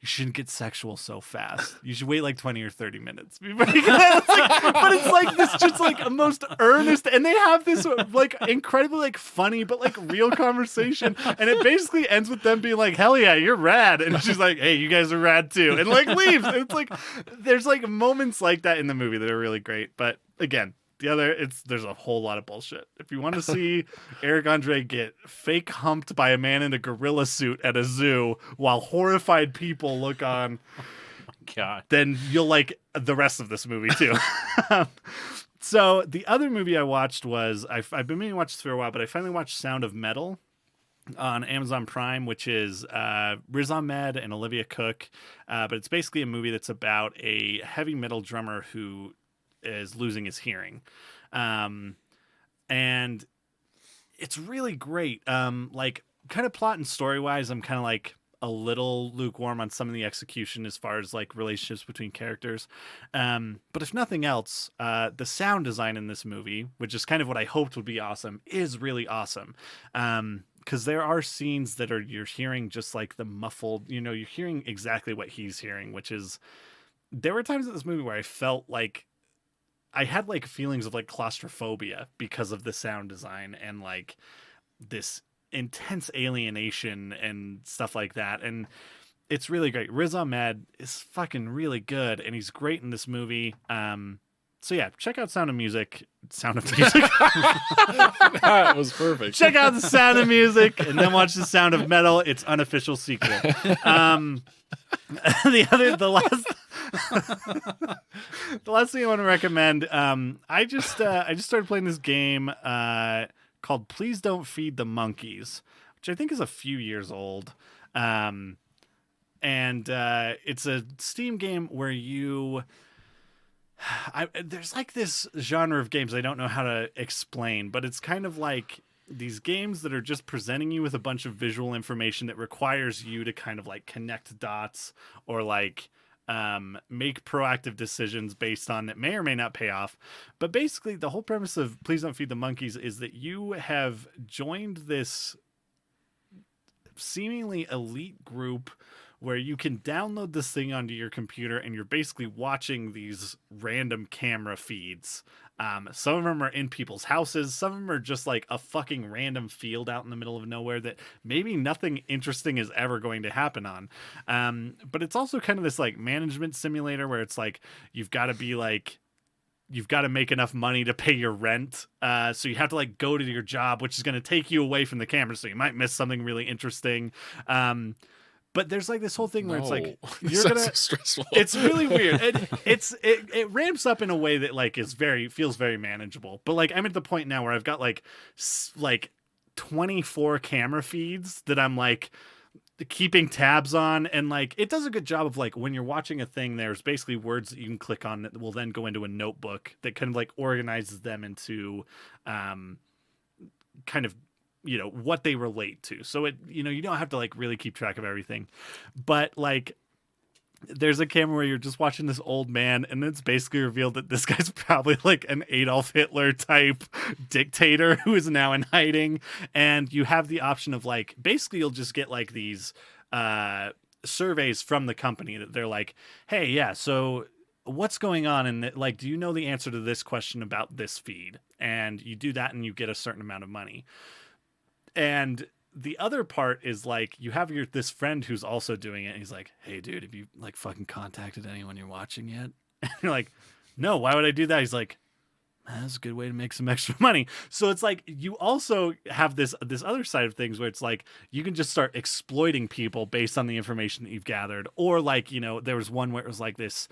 You shouldn't get sexual so fast. You should wait like 20 or 30 minutes. But it's like this just like a most earnest, and they have this like incredibly like funny, but like real conversation. And it basically ends with them being like, hell yeah, you're rad. And she's like, hey, you guys are rad too. And like leaves. And it's like, there's like moments like that in the movie that are really great. But again, there's a whole lot of bullshit. If you want to see Eric Andre get fake humped by a man in a gorilla suit at a zoo while horrified people look on, God, then you'll like the rest of this movie too. So the other movie I watched was, I've been meaning to watch this for a while, but I finally watched Sound of Metal on Amazon Prime, which is Riz Ahmed and Olivia Cook. But it's basically a movie that's about a heavy metal drummer who is losing his hearing. And it's really great. Like kind of plot and story wise, I'm kind of like a little lukewarm on some of the execution as far as like relationships between characters. But if nothing else, the sound design in this movie, which is kind of what I hoped would be awesome, is really awesome. Because there are scenes that you're hearing just like the muffled, you're hearing exactly what he's hearing, which is, there were times in this movie where I felt like I had like feelings of like claustrophobia because of the sound design and like this intense alienation and stuff like that. And it's really great. Riz Ahmed is fucking really good, and he's great in this movie. So yeah, check out Sound of Music. That was perfect. Check out the Sound of Music, and then watch the Sound of Metal, its unofficial sequel. The last thing I want to recommend, I just started playing this game called Please Don't Feed the Monkeys, which I think is a few years old. And it's a Steam game where there's like this genre of games I don't know how to explain, but it's kind of like these games that are just presenting you with a bunch of visual information that requires you to kind of like connect dots or like make proactive decisions based on that may or may not pay off. But basically the whole premise of Please Don't Feed the Monkeys is that you have joined this seemingly elite group where you can download this thing onto your computer, and you're basically watching these random camera feeds. Some of them are in people's houses. Some of them are just like a fucking random field out in the middle of nowhere that maybe nothing interesting is ever going to happen on. But it's also kind of this like management simulator where it's like, you've got to make enough money to pay your rent. So you have to like go to your job, which is going to take you away from the camera. So you might miss something really interesting. But there's like this whole thing where it's like, you're gonna. So stressful. It's really weird. It ramps up in a way that like feels very manageable. But like I'm at the point now where I've got like 24 camera feeds that I'm like keeping tabs on, and like it does a good job of like when you're watching a thing, there's basically words that you can click on that will then go into a notebook that kind of like organizes them into kind of what they relate to. So it, you don't have to like really keep track of everything, but like there's a camera where you're just watching this old man, and it's basically revealed that this guy's probably like an Adolf Hitler type dictator who is now in hiding. And you have the option of like, basically you'll just get like these surveys from the company that they're like, hey, yeah, so what's going on? And like, do you know the answer to this question about this feed? And you do that and you get a certain amount of money. And the other part is like, you have this friend who's also doing it. And he's like, hey dude, have you like fucking contacted anyone you're watching yet? And you're like, no, why would I do that? He's like, That's a good way to make some extra money. So it's like you also have this other side of things where it's like you can just start exploiting people based on the information that you've gathered, or like there was one where it was like this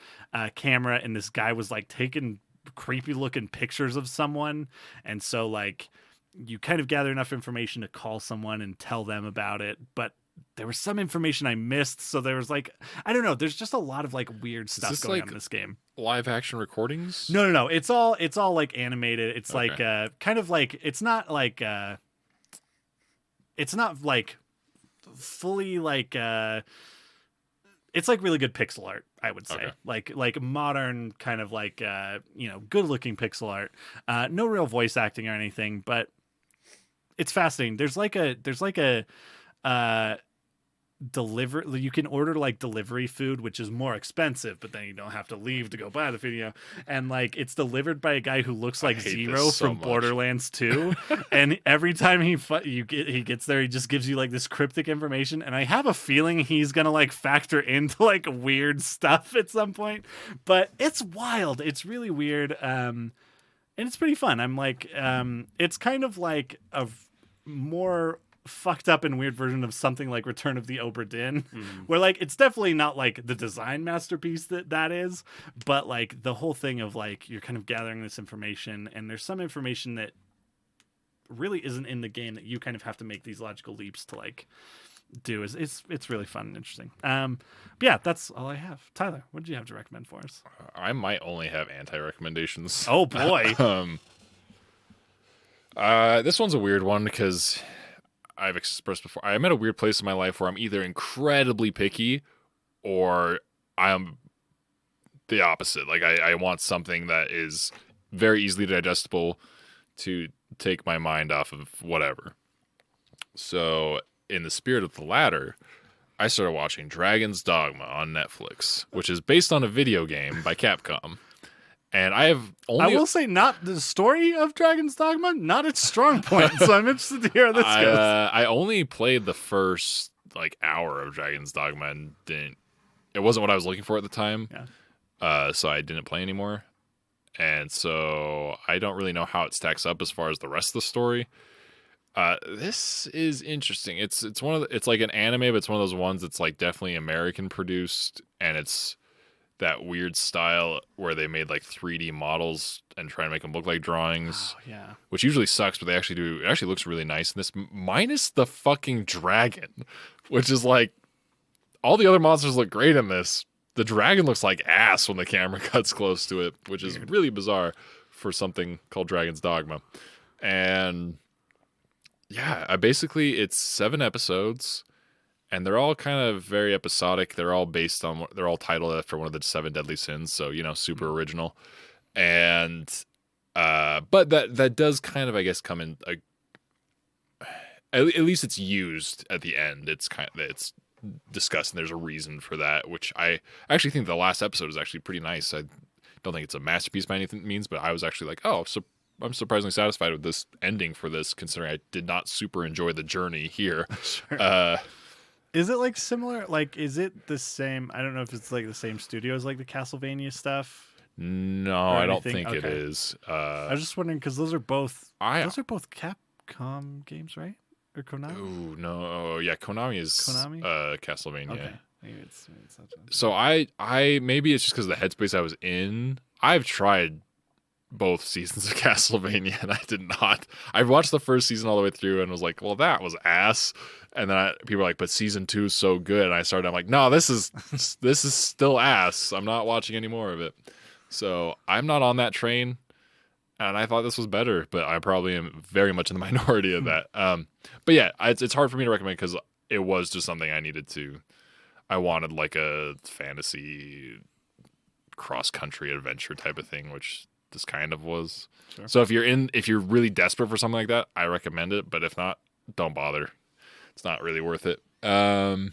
camera and this guy was like taking creepy looking pictures of someone, and so like you kind of gather enough information to call someone and tell them about it, but there was some information I missed, so there was like I don't know. There's just a lot of like weird stuff going on in this game. Live action recordings? No. It's all like animated. It's Okay. like kind of like it's not like fully like it's like really good pixel art, I would say. Okay. Like modern kind of like good looking pixel art. No real voice acting or anything, but it's fascinating. There's like a you can order like delivery food, which is more expensive, but then you don't have to leave to go buy the food, and like it's delivered by a guy who looks like Zero from Borderlands 2. And every time he gets there, he just gives you like this cryptic information, and I have a feeling he's gonna like factor into like weird stuff at some point, but it's wild. It's really weird, and it's pretty fun. I'm like it's kind of like a more fucked up and weird version of something like Return of the Obra Dinn, where like it's definitely not like the design masterpiece that is, but like the whole thing of like you're kind of gathering this information, and there's some information that really isn't in the game that you kind of have to make these logical leaps to like do. It's really fun and interesting. But yeah, that's all I have. Tyler, what did you have to recommend for us? I might only have anti-recommendations. Oh boy. This one's a weird one because I've expressed before, I'm at a weird place in my life where I'm either incredibly picky or I'm the opposite. Like I want something that is very easily digestible to take my mind off of whatever. So in the spirit of the latter, I started watching Dragon's Dogma on Netflix, which is based on a video game by Capcom. And I will say, not the story of Dragon's Dogma, not its strong point. So I'm interested to hear how this goes. I only played the first like hour of Dragon's Dogma and it wasn't what I was looking for at the time. Yeah. So I didn't play anymore. And so I don't really know how it stacks up as far as the rest of the story. This is interesting. It's like an anime, but it's one of those ones that's like definitely American produced, and it's that weird style where they made like 3D models and try to make them look like drawings. Oh, yeah. Which usually sucks, but they actually do. It actually looks really nice in this, minus the fucking dragon, which is like all the other monsters look great in this. The dragon looks like ass when the camera cuts close to it, which is really bizarre for something called Dragon's Dogma. And yeah, it's 7 episodes. And they're all kind of very episodic. They're all titled after one of the 7 deadly sins. So, super original. And, but that does kind of, I guess, come in, at least it's used at the end. It's discussed and there's a reason for that, which I actually think the last episode is actually pretty nice. I don't think it's a masterpiece by any means, but I was actually like, oh, so I'm surprisingly satisfied with this ending for this, considering I did not super enjoy the journey here. Sure. Is it like similar? Like, is it the same? I don't know if it's like the same studio as like the Castlevania stuff. No, I don't think it is. I was just wondering because those are both Capcom games, right? Or Konami? Oh no, yeah, Konami is Castlevania. Okay. Maybe it's so I maybe it's just because of the headspace I was in. I've tried both seasons of Castlevania and I did not. I watched the first season all the way through and was like, well, that was ass. And then people were like, but season 2 is so good. And I'm like, no, this is still ass. I'm not watching any more of it. So I'm not on that train. And I thought this was better, but I probably am very much in the minority of that. But yeah, it's hard for me to recommend because it was just something I wanted like a fantasy cross-country adventure type of thing, which this kind of was. Sure. So if you're really desperate for something like that, I recommend it. But if not, don't bother. It's not really worth it. What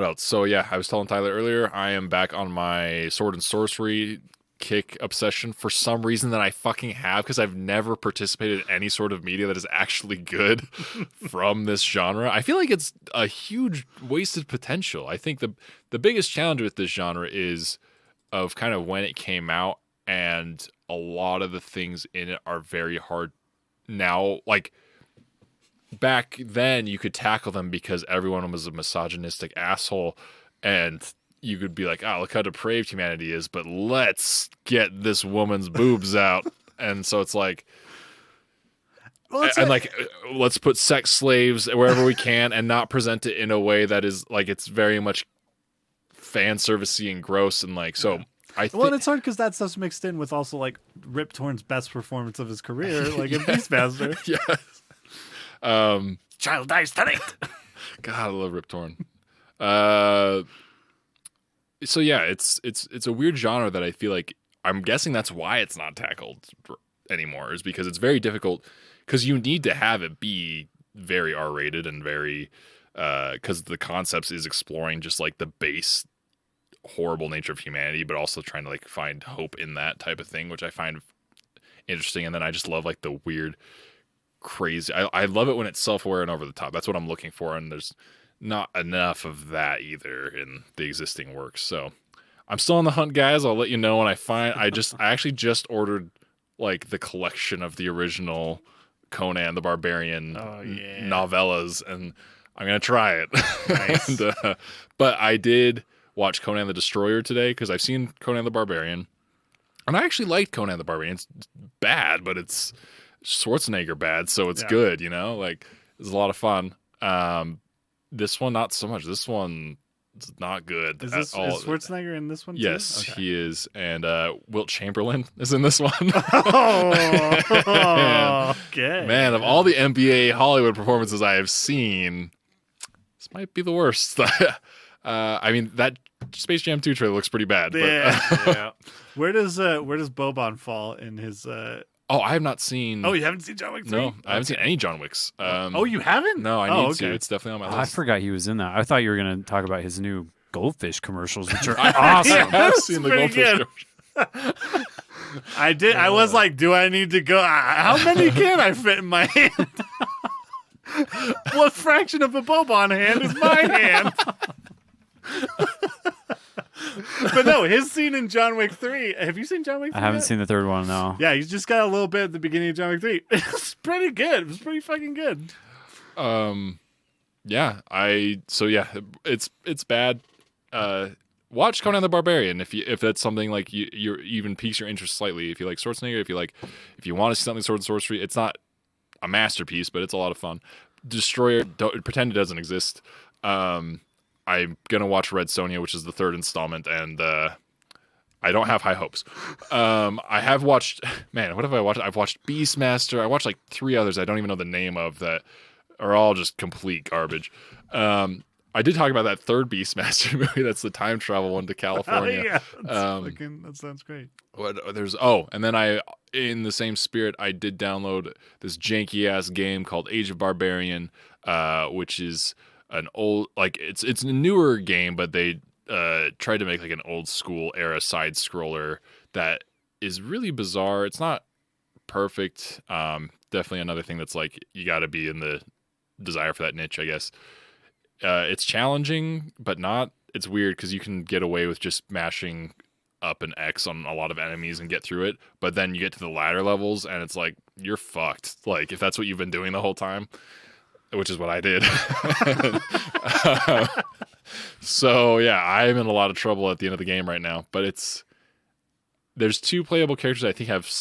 else? So yeah, I was telling Tyler earlier, I am back on my sword and sorcery kick obsession for some reason that I fucking have, because I've never participated in any sort of media that is actually good from this genre. I feel like it's a huge wasted potential. I think the biggest challenge with this genre is of kind of when it came out and a lot of the things in it are very hard now. Like back then, you could tackle them because everyone was a misogynistic asshole, and you could be like, "Oh, look how depraved humanity is," but let's get this woman's boobs out, and so it's like. Well, it's And like, let's put sex slaves wherever we can, and not present it in a way that is like it's very much fan servicey and gross, and like so. I think well, and it's hard because that stuff's mixed in with also like Rip Torn's best performance of his career, like in Beastmaster. yes. Child dies tonight. God, I love Rip Torn. So yeah, it's a weird genre that I feel like I'm guessing that's why it's not tackled anymore, is because it's very difficult. Because you need to have it be very R-rated and very, because the concepts is exploring just like the base horrible nature of humanity, but also trying to like find hope in that type of thing, which I find interesting. And then I just love like the weird, crazy. I love it when it's self-aware and over the top. That's what I'm looking for, and there's not enough of that either in the existing works. So I'm still on the hunt, guys. I'll let you know when I find. I actually just ordered like the collection of the original Conan the Barbarian novellas, and I'm gonna try it. Nice. And, but I did watch Conan the Destroyer today because I've seen Conan the Barbarian, and I actually liked Conan the Barbarian. It's bad, but it's Schwarzenegger bad, so it's good. You know, like it's a lot of fun. This one not so much. This one is not good Is at all. Is Schwarzenegger in this one too? Yes, Okay. he is, and Wilt Chamberlain is in this one. Oh, okay. Man, of all the NBA Hollywood performances I have seen, this might be the worst. I mean, that Space Jam 2 trailer looks pretty bad. But, Yeah. Where does Boban fall in his? oh, I have not seen. Oh, you haven't seen John Wick 3? No, I haven't seen any John Wicks. Oh, you haven't? No, I need to. It's definitely on my I list. forgot he was in that. I thought you were going to talk about his new goldfish commercials, which are I awesome. have seen the pretty Goldfish. good. I did. I was like, do I need to go? How many can I fit in my hand? What fraction of a Boban hand is my hand? But no, his scene in John Wick 3. Have you seen John Wick 3? I haven't yet? seen the third one, no. Yeah, he's just got a little bit at the beginning of John Wick 3. It's pretty good. It was pretty fucking good. Yeah, it's bad. Watch Conan the Barbarian if that's something like you even piques your interest slightly. If you like Schwarzenegger, if you want to see something sword and sorcery, it's not a masterpiece, but it's a lot of fun. Destroyer, don't pretend it doesn't exist. I'm gonna watch Red Sonja, which is the third installment, and I don't have high hopes. I have watched, man, what have I watched? I've watched Beastmaster. I watched like 3 others I don't even know the name of that are all just complete garbage. I did talk about that third Beastmaster movie. That's the time travel one to California. That sounds great. And then in the same spirit, I did download this janky ass game called Age of Barbarian, which is an old, like it's a newer game, but they tried to make like an old school era side scroller that is really bizarre. It's not perfect. Definitely another thing that's like you got to be in the desire for that niche, I guess. It's challenging, but not. It's weird because you can get away with just mashing up an X on a lot of enemies and get through it. But then you get to the latter levels and it's like, you're fucked. Like, if that's what you've been doing the whole time, which is what I did. So, yeah, I'm in a lot of trouble at the end of the game right now. But there's 2 playable characters I think have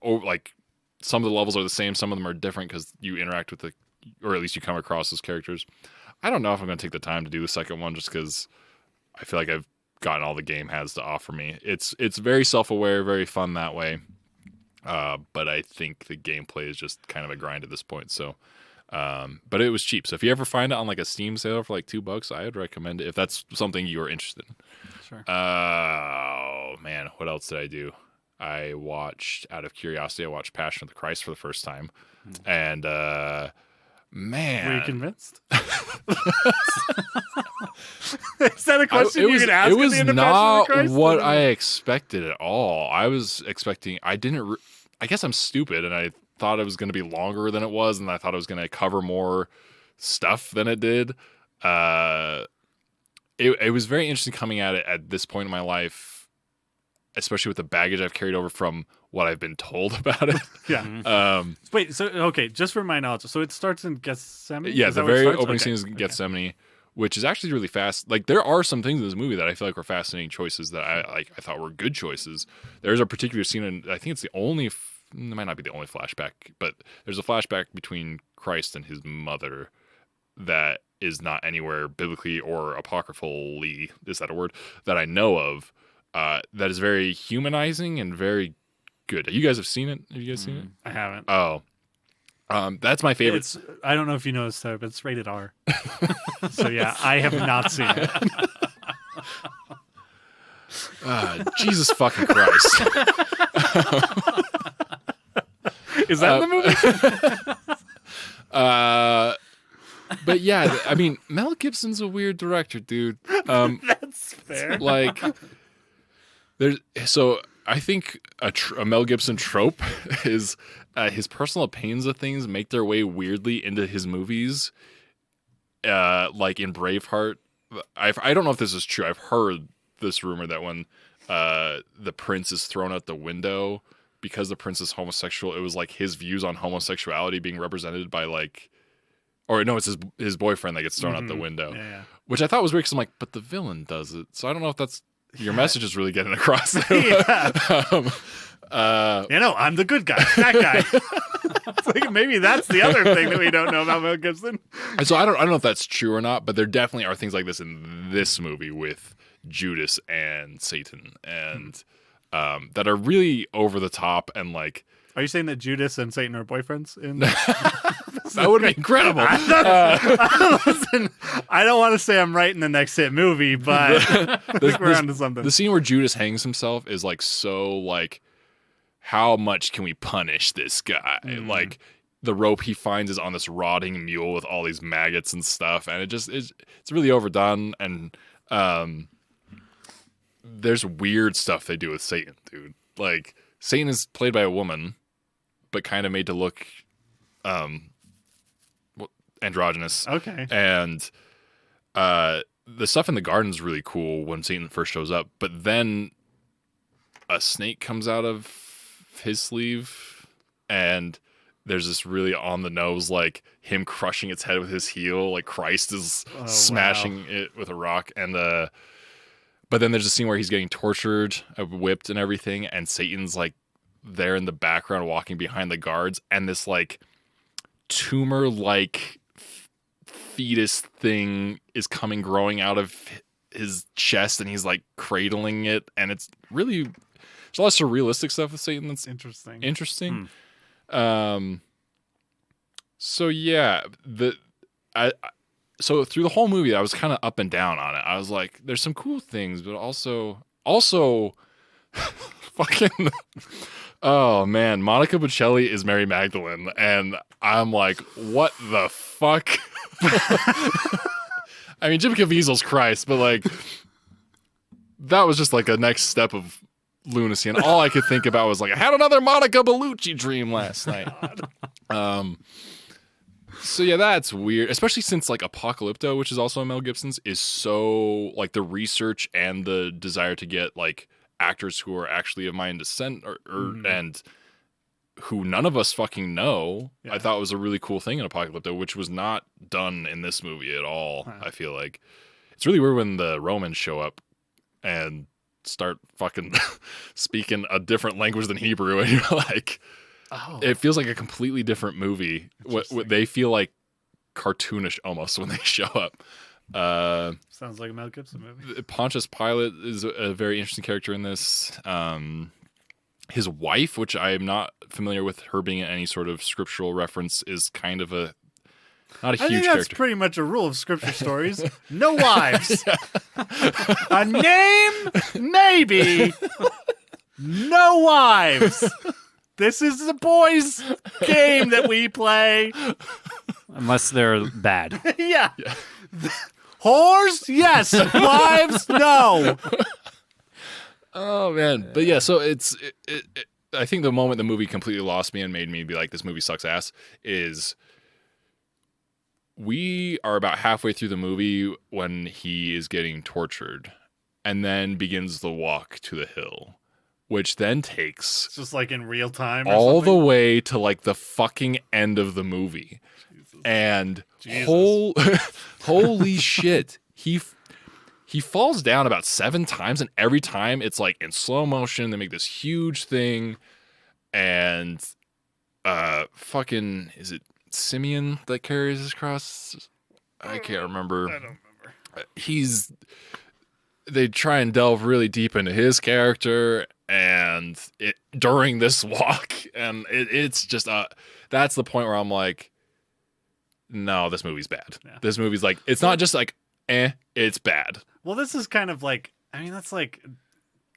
like, some of the levels are the same. Some of them are different because you interact with or at least you come across those characters. I don't know if I'm going to take the time to do the second one just because I feel like I've gotten all the game has to offer me. It's very self-aware, very fun that way. But I think the gameplay is just kind of a grind at this point. So, but it was cheap. So if you ever find it on like a Steam sale for like $2, I would recommend it if that's something you are interested in. Sure. Oh man, what else did I do? I watched, out of curiosity, Passion of the Christ for the first time. And, man. Were you convinced? Is that a question you could ask? It was at the end of not Passion of the Christ? what I expected at all. I was expecting, I guess I'm stupid, and I thought it was going to be longer than it was, and I thought it was going to cover more stuff than it did. It was very interesting coming at it at this point in my life. especially with the baggage I've carried over from what I've been told about it. Yeah. Wait, so okay, just for my knowledge, so it starts in Gethsemane? Yeah, Is the that where it very starts? opening Okay. scene is Gethsemane, which is actually really fast. Like there are some things in this movie that I feel like were fascinating choices that I thought were good choices. There's a particular scene, and I think it's the only. It might not be the only flashback, but there's a flashback between Christ and his mother that is not anywhere biblically or apocryphally, is that a word, that I know of, that is very humanizing and very good. You guys have seen it? Have you guys seen it? I haven't. Oh. That's my favorite. It's, I don't know if you know this, Sarah, but it's rated R. So yeah, I have not seen it. Jesus fucking Christ. Is that in the movie? But yeah, I mean, Mel Gibson's a weird director, dude. That's fair. Like, so I think a Mel Gibson trope is his personal opinions of things make their way weirdly into his movies. Like in Braveheart, I don't know if this is true. I've heard this rumor that when the prince is thrown out the window because the prince is homosexual, it was like his views on homosexuality being represented by like, or no, it's his boyfriend that gets thrown out the window, Yeah. which I thought was weird because I'm like, but the villain does it, so I don't know if that's your message is really getting across there. I'm the good guy. That guy. It's like maybe that's the other thing that we don't know about Mel Gibson. And so I don't know if that's true or not, but there definitely are things like this in this movie with Judas and Satan, and that are really over the top and like. Are you saying that Judas and Satan are boyfriends? That would be incredible. Listen, I don't want to say I'm right in the next hit movie, but I think we're onto something. The scene where Judas hangs himself is like so like, how much can we punish this guy? Like the rope he finds is on this rotting mule with all these maggots and stuff, and it's really overdone. And there's weird stuff they do with Satan, dude. Like Satan is played by a woman, but kind of made to look androgynous. Okay. And the stuff in the garden is really cool when Satan first shows up, but then a snake comes out of his sleeve, and there's this really on the nose, like him crushing its head with his heel, like Christ is smashing it with a rock. And but then there's a scene where he's getting tortured, whipped and everything, and Satan's like there in the background walking behind the guards, and this like tumor like fetus thing is growing out of his chest, and he's like cradling it, and it's really, there's a lot of surrealistic stuff with Satan that's interesting. So yeah, so through the whole movie I was kind of up and down on it. I was like, there's some cool things, but also fucking oh man, Monica Bellucci is Mary Magdalene, and I'm like, what the fuck? I mean, Jim Caviezel's Christ, but like, that was just like a next step of lunacy, and all I could think about was like, I had another Monica Bellucci dream last night. So yeah, that's weird, especially since like Apocalypto, which is also Mel Gibson's, is so like the research and the desire to get like actors who are actually of Mayan descent and who none of us fucking know. I thought was a really cool thing in Apocalypto, which was not done in this movie at all. I feel like it's really weird when the Romans show up and start fucking speaking a different language than Hebrew, and you're like, it feels like a completely different movie. What they feel like cartoonish almost when they show up. Sounds like a Mel Gibson movie. Pontius Pilate is a very interesting character in this. His wife, which I am not familiar with her being in any sort of scriptural reference, is kind of not a huge I think that's character. pretty much a rule of scripture stories. No wives. A name, maybe. No wives. This is the boys' game that we play. Unless they're bad. Yeah. Whores? Yes. Wives? No. Oh man, but yeah, so I think the moment the movie completely lost me and made me be like, this movie sucks ass, is we are about halfway through the movie when he is getting tortured, and then begins the walk to the hill, which then takes It's just like in real time. Or all the something. way to like the fucking end It's just like in real time. Or all the something. way to like the fucking end of the movie. And Jesus. holy shit. He falls down about 7 times, and every time it's like in slow motion. They make this huge thing, and fucking, is it Simeon that carries his cross? I can't remember. I don't remember. They try and delve really deep into his character and it during this walk, and it's just that's the point where I'm like, no, this movie's bad. Yeah. This movie's like, it's not just like it's bad. Well, this is kind of like, I mean, that's like,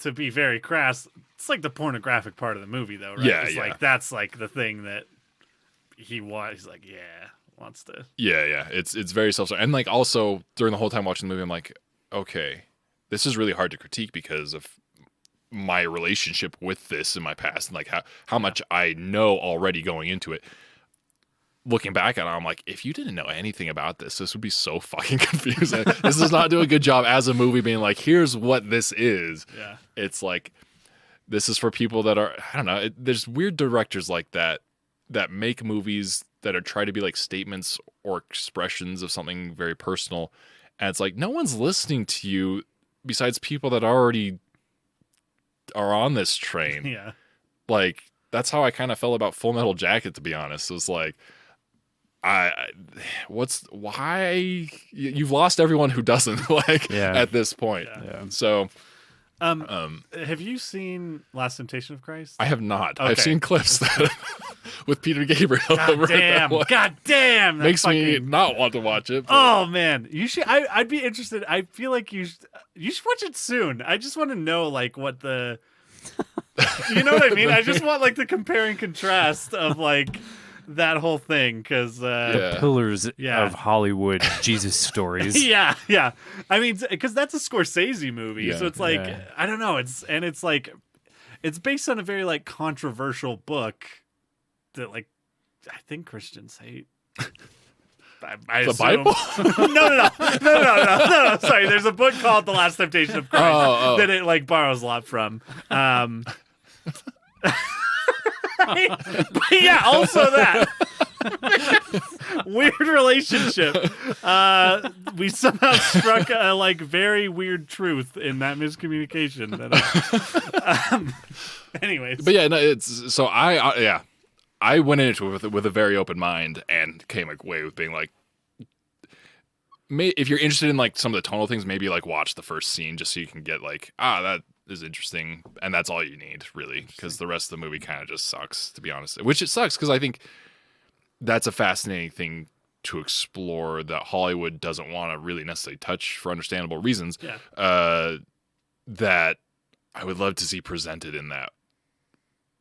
to be very crass, it's like the pornographic part of the movie, though, right? Yeah, it's yeah. like, that's like the thing that he's like, wants to. Yeah. It's very self-serving. And like also during the whole time watching the movie, I'm like, okay, this is really hard to critique because of my relationship with this in my past, and like how much I know already going into it. Looking back at it, I'm like, if you didn't know anything about this would be so fucking confusing. This does not do a good job as a movie being like, here's what this is. Yeah. It's like, this is for people that are, I don't know, there's weird directors like that make movies that are try to be like statements or expressions of something very personal. And it's like, no one's listening to you besides people that already are on this train. Yeah. Like, that's how I kind of felt about Full Metal Jacket, to be honest. It was like, why you've lost everyone who doesn't like at this point. Yeah. So, have you seen Last Temptation of Christ? I have not. Okay. I've seen clips that with Peter Gabriel. God damn. Makes me not want to watch it. But. Oh man, you should. I'd be interested. I feel like you should watch it soon. I just want to know like what the. You know what I mean? I just want like the compare and contrast of like that whole thing, because pillars of Hollywood Jesus stories. yeah. I mean, because that's a Scorsese movie, so it's like I don't know. It's based on a very like controversial book that like I think Christians hate. I the assume. Bible? No. Sorry, there's a book called The Last Temptation of Christ that it like borrows a lot from. But yeah, also that weird relationship. We somehow struck a like very weird truth in that miscommunication. Anyways, but yeah, no, it's so I went into it with a very open mind and came away with being like, if you're interested in like some of the tonal things, maybe like watch the first scene just so you can get like, that is interesting, and that's all you need really, because the rest of the movie kind of just sucks, to be honest. Which it sucks because I think that's a fascinating thing to explore that Hollywood doesn't want to really necessarily touch for understandable reasons. Yeah. That I would love to see presented in that.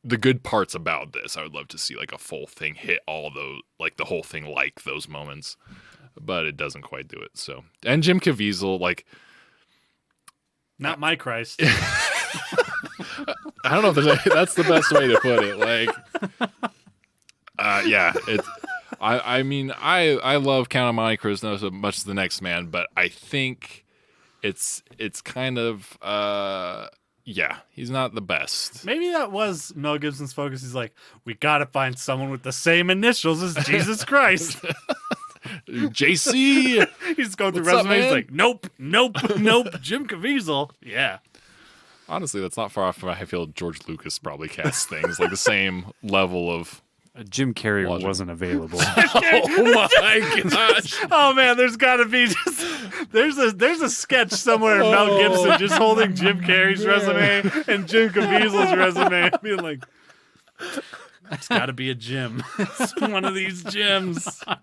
The good parts about this, I would love to see like a full thing hit all those, like the whole thing, like those moments, but it doesn't quite do it. So, and Jim Caviezel, like, not my Christ. I don't know if that's the best way to put it. Like, I mean, I love Count of Monte Cristo as much as the next man, but I think it's kind of, he's not the best. Maybe that was Mel Gibson's focus. He's like, we got to find someone with the same initials as Jesus Christ. JC. He's going through What's resumes. up, He's like, nope. Jim Caviezel. Yeah. Honestly, that's not far off from how I feel George Lucas probably casts things. Like the same level of... Jim Carrey wasn't available. Oh my gosh. Oh man, there's got to be there's a sketch somewhere of Mel Gibson just holding Jim Carrey's resume and Jim Caviezel's resume, being like, it's got to be a Jim. It's one of these Jims. I'm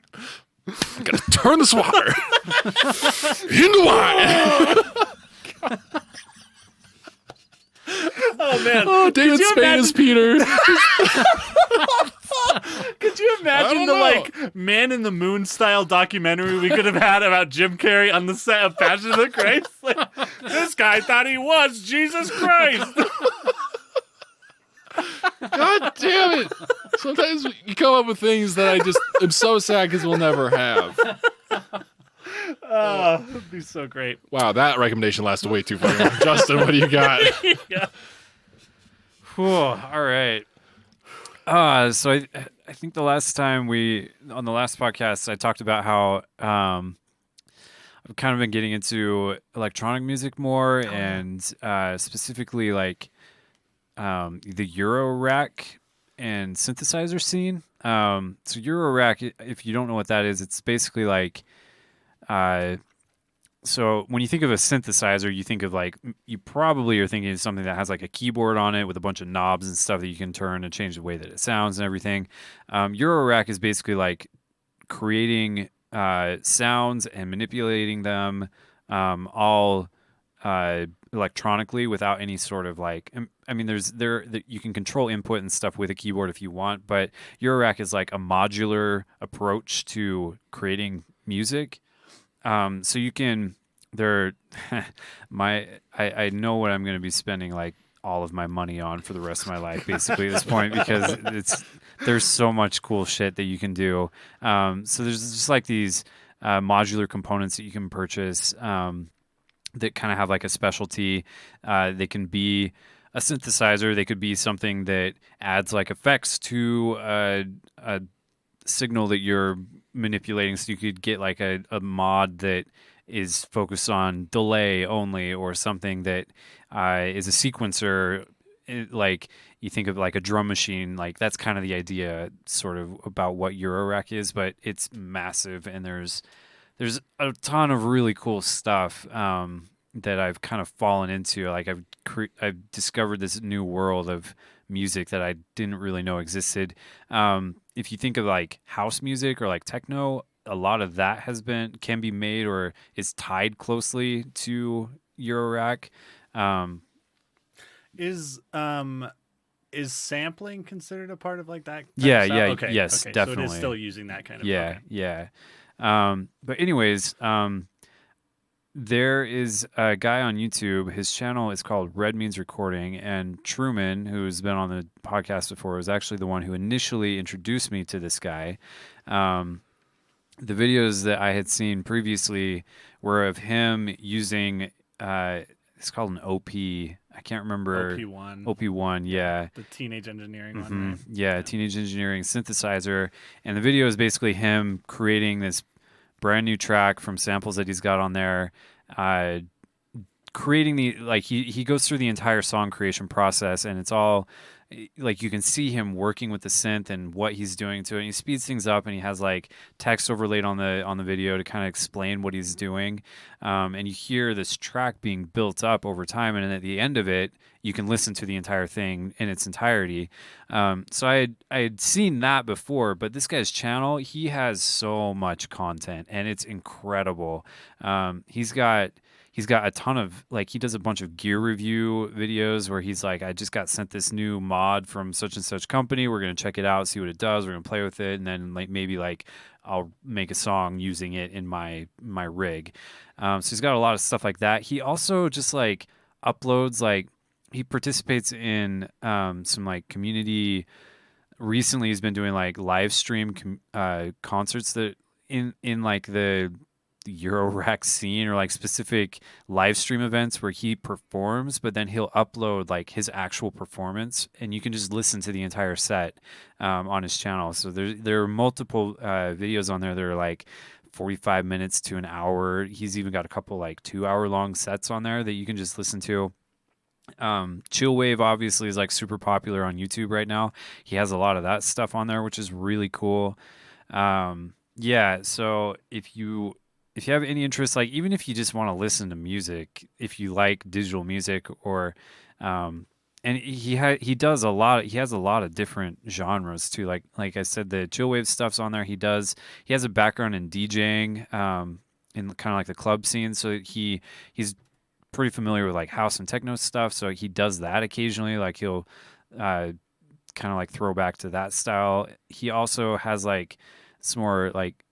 gonna turn this water into wine. Oh man! Oh, David Spade is Peter. Could you imagine the like Man in the Moon style documentary we could have had about Jim Carrey on the set of Passion of the Christ? Like, this guy thought he was Jesus Christ. God damn it! Sometimes you come up with things that I just am so sad because we'll never have. Oh, that'd be so great. Wow, that recommendation lasted way too fucking long. Justin, what do you got? Cool. All right. So I think the last time on the last podcast I talked about how I've kind of been getting into electronic music more, and specifically like the Euro rack and synthesizer scene. So Euro rack, if you don't know what that is, it's basically like so when you think of a synthesizer, you think of like you probably are thinking of something that has like a keyboard on it with a bunch of knobs and stuff that you can turn and change the way that it sounds and everything. Eurorack is basically like creating sounds and manipulating them all electronically without any sort of like. I mean, you can control input and stuff with a keyboard if you want, but Eurorack is like a modular approach to creating music. So you can I know what I'm going to be spending like all of my money on for the rest of my life basically at this point, because there's so much cool shit that you can do. So there's just like these modular components that you can purchase that kind of have like a specialty. They can be a synthesizer. They could be something that adds like effects to a signal that you're manipulating, so you could get like a mod that is focused on delay only, or something that is a sequencer. Like you think of like a drum machine, like that's kind of the idea sort of about what Eurorack is, but it's massive, and there's a ton of really cool stuff that I've kind of fallen into. Like I've discovered this new world of music that I didn't really know existed. If you think of like house music or like techno, a lot of that can be made or is tied closely to Eurorack. Is sampling considered a part of like that? Yeah, of style? yeah, Okay, yes, okay. definitely. So it is still using that kind of. Yeah, Okay. yeah. But anyways, there is a guy on YouTube. His channel is called Red Means Recording, and Truman, who's been on the podcast before, was actually the one who initially introduced me to this guy. The videos that I had seen previously were of him using it's called an OP. I can't remember. OP1. OP1, yeah. The teenage engineering one, right? Yeah, teenage engineering synthesizer. And the video is basically him creating this brand new track from samples that he's got on there, creating he goes through the entire song creation process, and it's all like you can see him working with the synth and what he's doing to it. And he speeds things up, and he has like text overlaid on the video to kind of explain what he's doing. And you hear this track being built up over time, and at the end of it, you can listen to the entire thing in its entirety. So I had seen that before, but this guy's channel, he has so much content, and it's incredible. He's got a ton of like, he does a bunch of gear review videos where he's like, I just got sent this new mod from such and such company. We're going to check it out, see what it does. We're going to play with it. And then like, maybe like I'll make a song using it in my rig. So he's got a lot of stuff like that. He also just like uploads, like he participates in some like community. Recently he's been doing like live stream concerts that in like the Eurorack scene, or like specific live stream events where he performs, but then he'll upload like his actual performance, and you can just listen to the entire set on his channel. So there are multiple videos on there that are like 45 minutes to an hour. He's even got a couple like 2-hour long sets on there that you can just listen to. Chillwave obviously is like super popular on YouTube right now. He has a lot of that stuff on there, which is really cool. Yeah, so if you have any interest, like even if you just want to listen to music, if you like digital music, or and he has a lot of different genres too. Like I said, the chillwave stuff's on there. He has a background in DJing in kind of like the club scene, so he's pretty familiar with like house and techno stuff. So he does that occasionally. Like he'll kind of like throw back to that style. He also has like some more like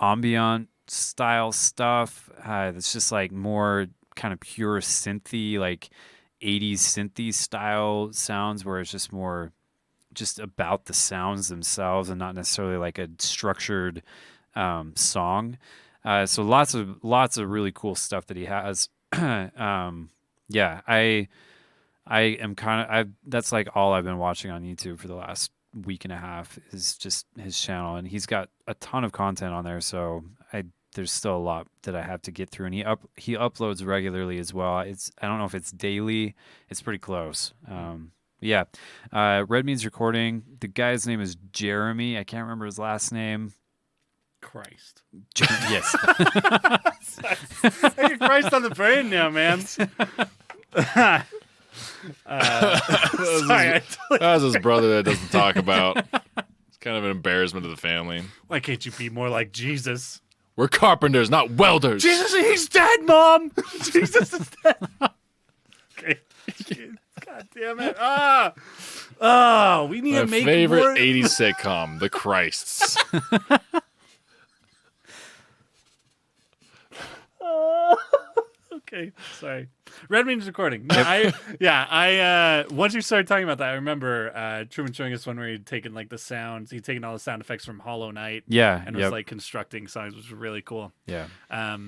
ambient style stuff that's just like more kind of pure synthy, like 80s synthy style sounds, where it's just more just about the sounds themselves and not necessarily like a structured song. So lots of really cool stuff that he has. Yeah, I am kind of that's like all I've been watching on YouTube for the last week and a half is just his channel, and he's got a ton of content on there. So there's still a lot that I have to get through, and he uploads regularly as well. I don't know if it's daily. It's pretty close. Yeah. Red Means Recording. The guy's name is Jeremy. I can't remember his last name. Christ. Yes. I get Christ on the brain now, man. Sorry, That's his brother that doesn't talk about. It's kind of an embarrassment to the family. why can't you be more like Jesus? We're carpenters, not welders. Jesus, he's dead, Mom. Jesus is dead. Okay. God damn it. We need My to make favorite more... 80s sitcom, The Christs. Okay, sorry. Red Means Recording. No, I once you started talking about that, I remember Truman showing us one where he'd taken like the sounds, he'd taken all the sound effects from Hollow Knight, Yeah. and was like constructing songs, which was really cool. Yeah. But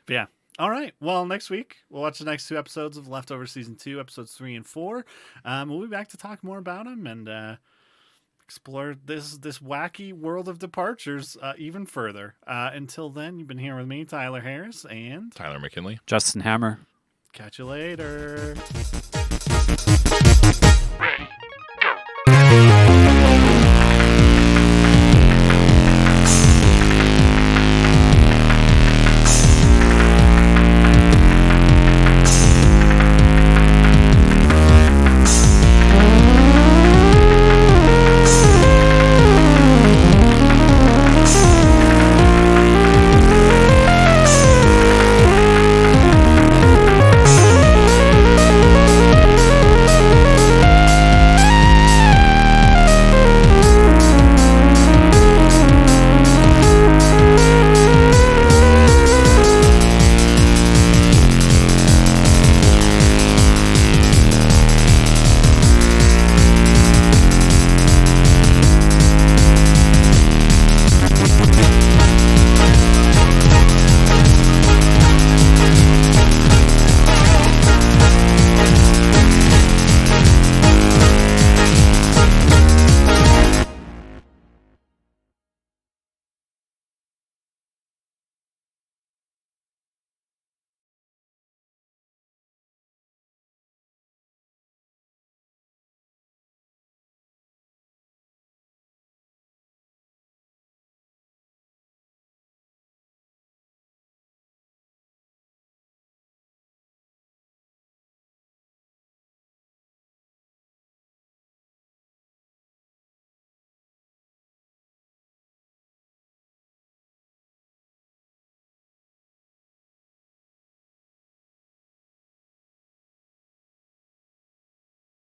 yeah. All right. Well, next week we'll watch the next 2 episodes of Leftover Season 2, episodes 3 and 4. We'll be back to talk more about them and explore this wacky world of departures even further. Until then, you've been here with me, Tyler Harris, and Tyler McKinley. Justin Hammer. catch you later.